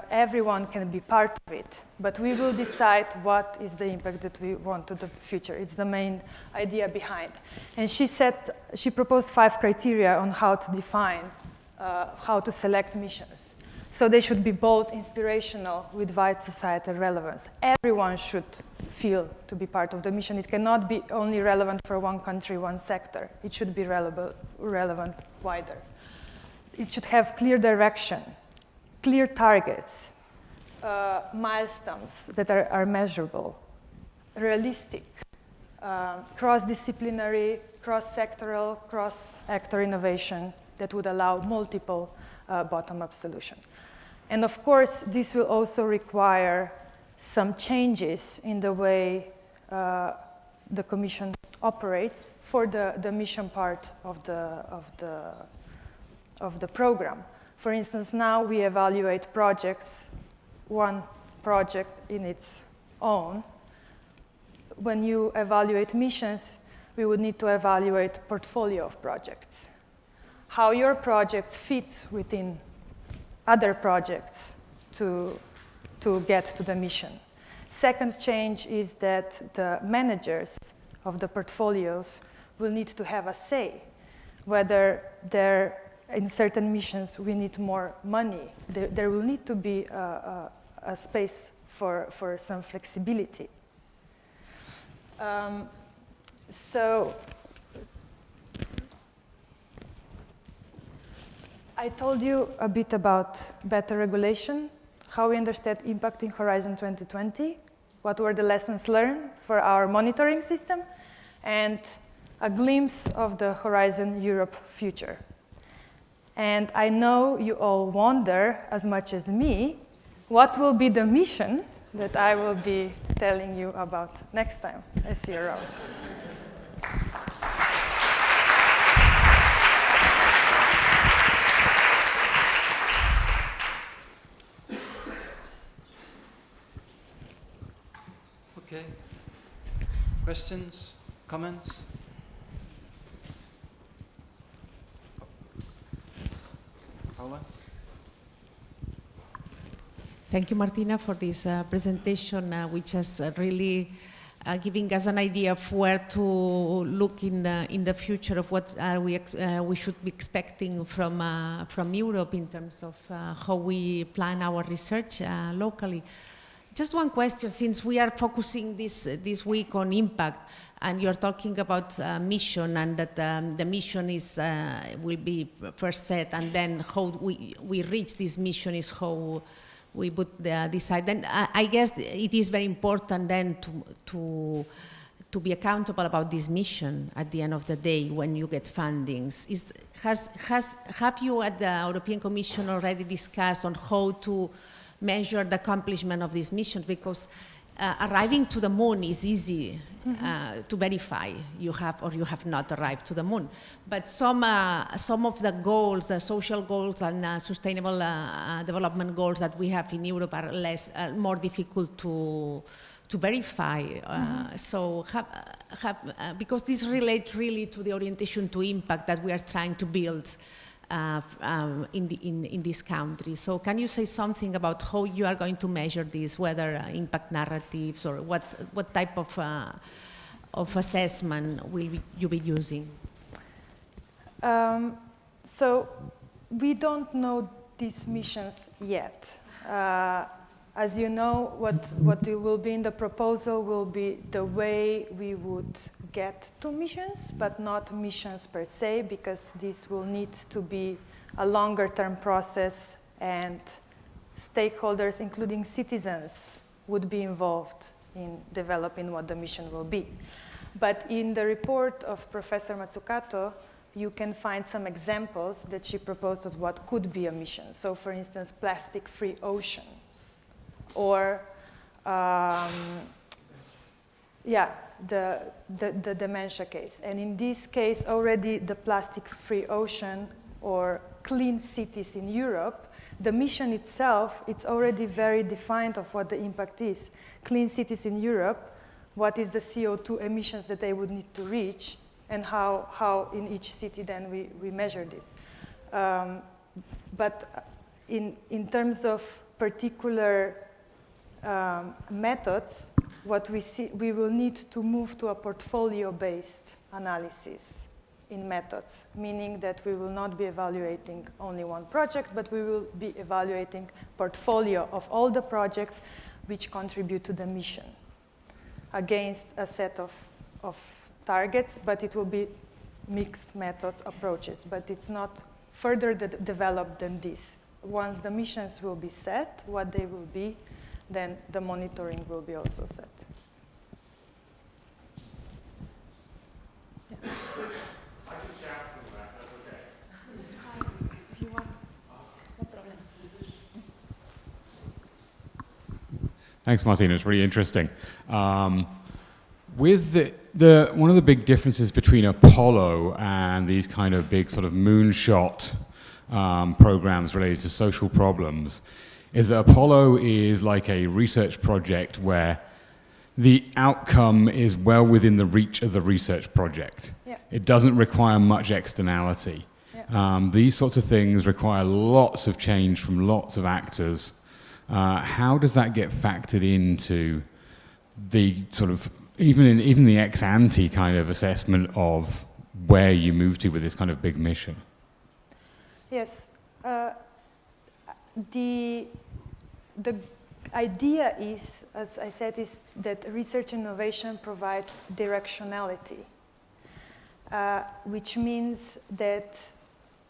Everyone can be part of it, but we will decide what is the impact that we want to the future. It's the main idea behind. And she proposed 5 criteria on how to define, how to select missions. So they should be bold, inspirational, with wide societal relevance. Everyone should feel to be part of the mission. It cannot be only relevant for one country, one sector. It should be relevant wider. It should have clear direction, clear targets, milestones that are measurable, realistic, cross-disciplinary, cross-sectoral, cross-actor innovation that would allow multiple bottom-up solutions. And of course, this will also require some changes in the way the Commission operates for the mission part of the program. For instance, now we evaluate projects, one project in its own. When you evaluate missions, we would need to evaluate portfolio of projects. How your project fits within other projects to get to the mission. Second change is that the managers of the portfolios will need to have a say, whether in certain missions we need more money. There will need to be a space for some flexibility. So I told you a bit about better regulation, how we understand impact in Horizon 2020, what were the lessons learned for our monitoring system, and a glimpse of the Horizon Europe future. And I know you all wonder, as much as me, what will be the mission that I will be telling you about next time I see you around. Okay. Questions, comments? Paula? Thank you, Martina, for this presentation, which is really giving us an idea of where to look in the future of what we should be expecting from Europe in terms of how we plan our research locally. Just one question, since we are focusing this week on impact, and you're talking about mission, and that the mission will be first set, and then how we reach this mission is how we would decide. Then I guess it is very important then to be accountable about this mission at the end of the day when you get fundings. Have you at the European Commission already discussed on how to measure the accomplishment of these missions? Because arriving to the moon is easy to verify you have or you have not arrived to the moon. But some of the goals, the social goals and sustainable development goals that we have in Europe are more difficult to verify. So because this relates really to the orientation to impact that we are trying to build in this country. So can you say something about how you are going to measure this, whether impact narratives or what type of assessment will you be using? So we don't know these missions yet. As you know, what will be in the proposal will be the way we would get to missions, but not missions per se, because this will need to be a longer-term process, and stakeholders, including citizens, would be involved in developing what the mission will be. But in the report of Professor Matsukato, you can find some examples that she proposed of what could be a mission. So, for instance, plastic-free ocean. Or, the dementia case. And in this case, already the plastic-free ocean or clean cities in Europe, the mission itself, it's already very defined of what the impact is. Clean cities in Europe, what is the CO2 emissions that they would need to reach, and how in each city then we measure this. But in terms of particular methods, what we see, we will need to move to a portfolio-based analysis in methods, meaning that we will not be evaluating only one project, but we will be evaluating portfolio of all the projects which contribute to the mission against a set of targets, but it will be mixed method approaches, but it's not further developed than this. Once the missions will be set, what they will be, then the monitoring will be also set. Yeah. I can chat from that, that's okay. It's fine. If you want, no problem. Thanks, Martina. It's really interesting. With one of the big differences between Apollo and these kind of big sort of moonshot programs related to social problems is that Apollo is like a research project where the outcome is well within the reach of the research project. Yeah. It doesn't require much externality. Yeah. These sorts of things require lots of change from lots of actors. How does that get factored into the sort of, even the ex-ante kind of assessment of where you move to with this kind of big mission? Yes. The idea is, as I said, is that research innovation provides directionality, which means that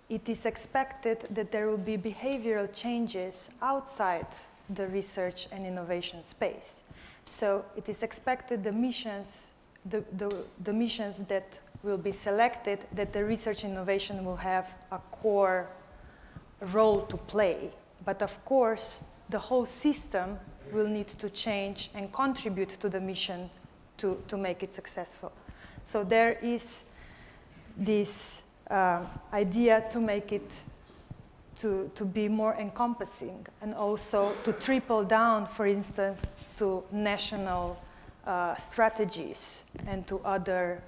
it is expected that there will be behavioral changes outside the research and innovation space. So it is expected the missions that will be selected, that the research innovation will have a core role to play. But of course, the whole system will need to change and contribute to the mission to make it successful. So there is this idea to make it to be more encompassing, and also to trickle down, for instance, to national strategies and to other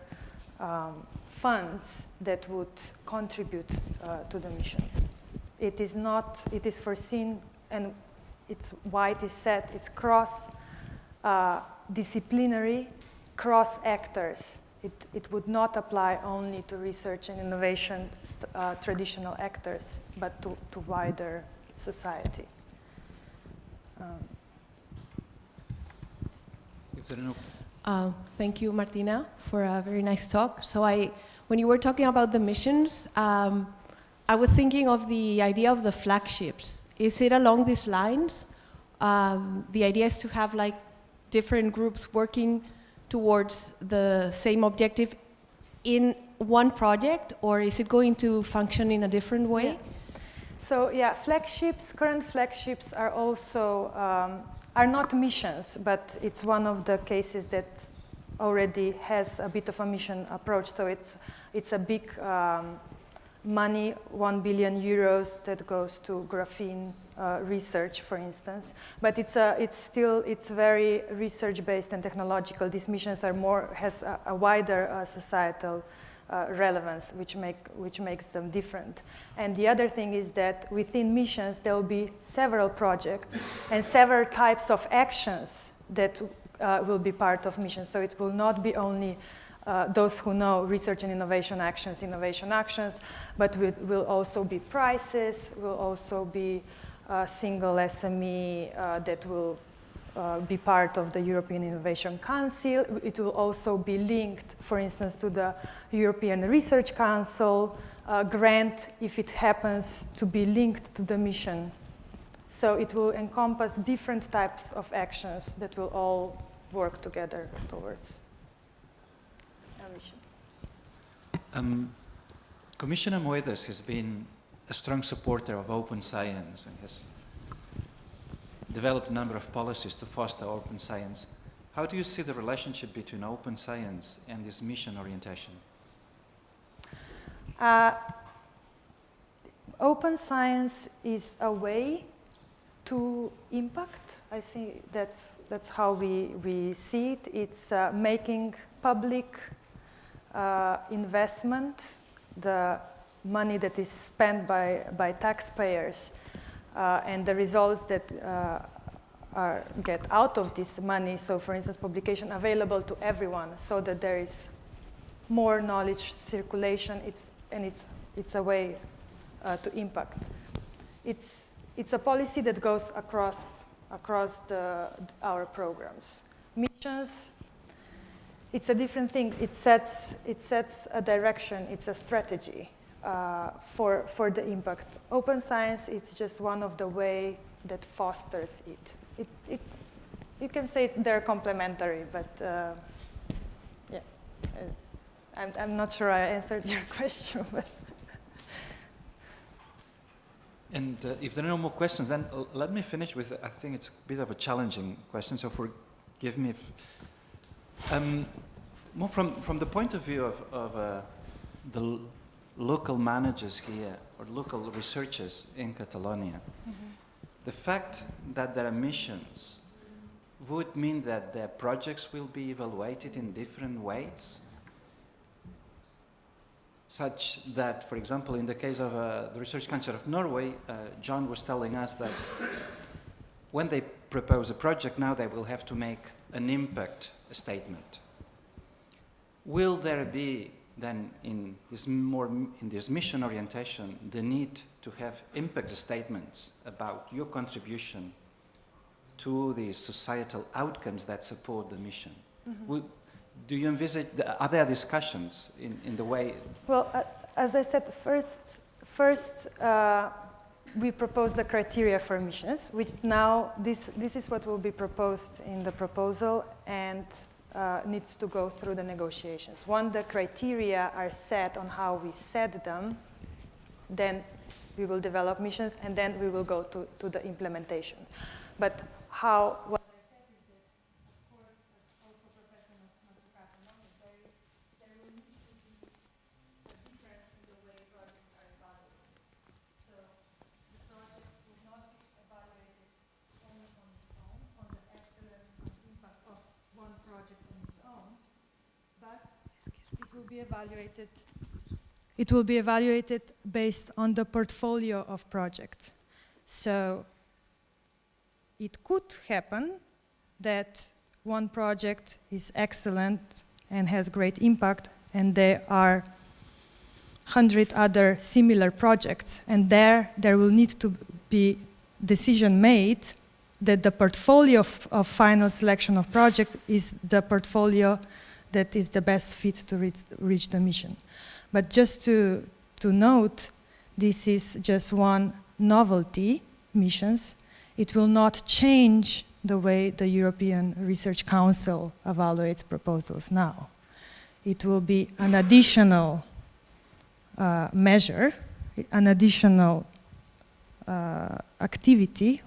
funds that would contribute to the missions. It is foreseen, and it's why it is said, it's cross-disciplinary, cross-actors. It would not apply only to research and innovation traditional actors, but to wider society. Thank you, Martina, for a very nice talk. So when you were talking about the missions, I was thinking of the idea of the flagships. Is it along these lines? The idea is to have like different groups working towards the same objective in one project, or is it going to function in a different way? Yeah. So yeah, current flagships are also, are not missions, but it's one of the cases that already has a bit of a mission approach. So it's a big money, 1 billion euros that goes to graphene research, for instance. But it's very research-based and technological. These missions has a wider societal relevance, which makes them different. And the other thing is that within missions, there will be several projects and several types of actions that will be part of missions. So it will not be only those who know research and innovation actions, but will also be prizes, will also be a single SME that will be part of the European Innovation Council. It will also be linked, for instance, to the European Research Council grant if it happens to be linked to the mission. So it will encompass different types of actions that will all work together towards a mission. Commissioner Moedas has been a strong supporter of open science and has developed a number of policies to foster open science. How do you see the relationship between open science and this mission orientation? Open science is a way to impact. I think that's how we see it. It's making public investment, the money that is spent by taxpayers, and the results that get out of this money. So, for instance, publication available to everyone, so that there is more knowledge circulation. It's a way to impact. It's a policy that goes across our programs. Missions, it's a different thing. It sets a direction. It's a strategy for the impact. Open science, it's just one of the way that fosters it. You can say they're complementary, but yeah, I'm not sure I answered your question. But And if there are no more questions, then let me finish with, I think it's a bit of a challenging question, so forgive me if... more from the point of view of the local managers here, or local researchers in Catalonia, the fact that there are missions would mean that their projects will be evaluated in different ways, such that, for example, in the case of the Research Council of Norway, John was telling us that when they propose a project now, they will have to make an impact statement. Will there be then in this mission orientation the need to have impact statements about your contribution to the societal outcomes that support the mission? Mm-hmm. Do you envisage, are there discussions in the way? Well, as I said, first we proposed the criteria for missions, which now this is what will be proposed in the proposal and needs to go through the negotiations. Once the criteria are set on how we set them, then we will develop missions and then we will go to the implementation. But how, what I said is that, of course, as also Professor Matsukato knows, there will need to be a difference in the way projects are evaluated. So the project will not be evaluated only on its own, on the excellence and impact of one project on its own, but it will be evaluated. It will be evaluated based on the portfolio of projects. So it could happen that one project is excellent and has great impact, and there are 100 other similar projects, and there will need to be decision made that the portfolio of final selection of project is the portfolio that is the best fit to reach the mission. But just to note, this is just one novelty missions. It will not change the way the European Research Council evaluates proposals now. It will be an additional measure, an additional activity,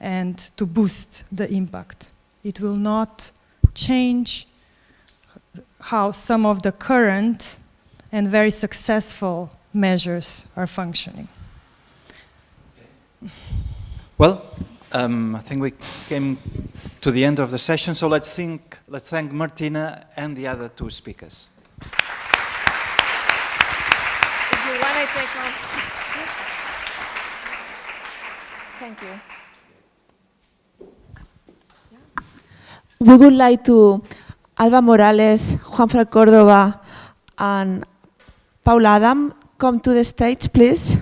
and to boost the impact. It will not change how some of the current and very successful measures are functioning. Well, I think we came to the end of the session, so let's thank Martina and the other two speakers. If you want to take off, yes. Thank you. We would like to Alba Morales, Juanfran Córdoba, and Paul Adam come to the stage, please.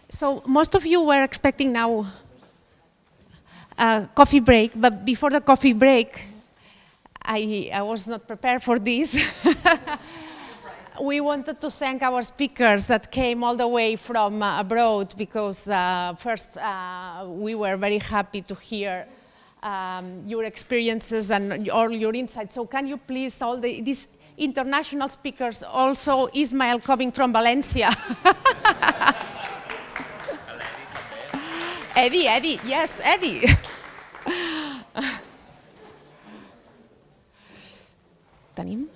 So most of you were expecting now a coffee break, but before the coffee break, I was not prepared for this. We wanted to thank our speakers that came all the way from abroad, because first we were very happy to hear your experiences and all your insights. So can you please, all these international speakers, also Ismael coming from Valencia. Eddie, yes, Eddie. Tenim?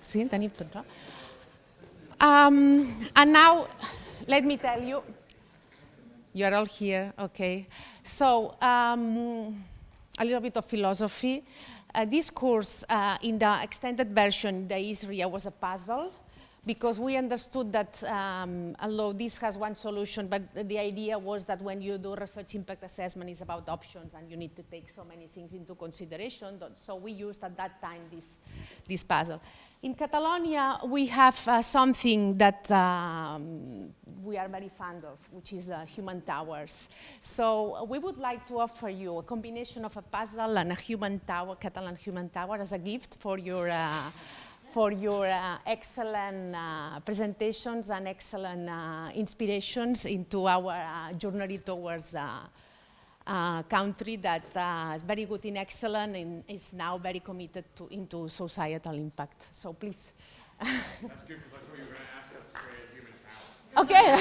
Sí, tenim tot, no? And now, let me tell you, you are all here, okay. So, a little bit of philosophy. This course, in the extended version, the ISRIA was a puzzle, because we understood that, although this has one solution, but the idea was that when you do research impact assessment, it's about options, and you need to take so many things into consideration. So we used at that time this puzzle. In Catalonia, we have something that we are very fond of, which is human towers. So we would like to offer you a combination of a puzzle and a human tower, Catalan human tower, as a gift for your excellent presentations and excellent inspirations into our journey towards a country that is very good in excellence and is now very committed into societal impact. So please. That's good, because I thought you were going to ask us to create a human tower. Okay.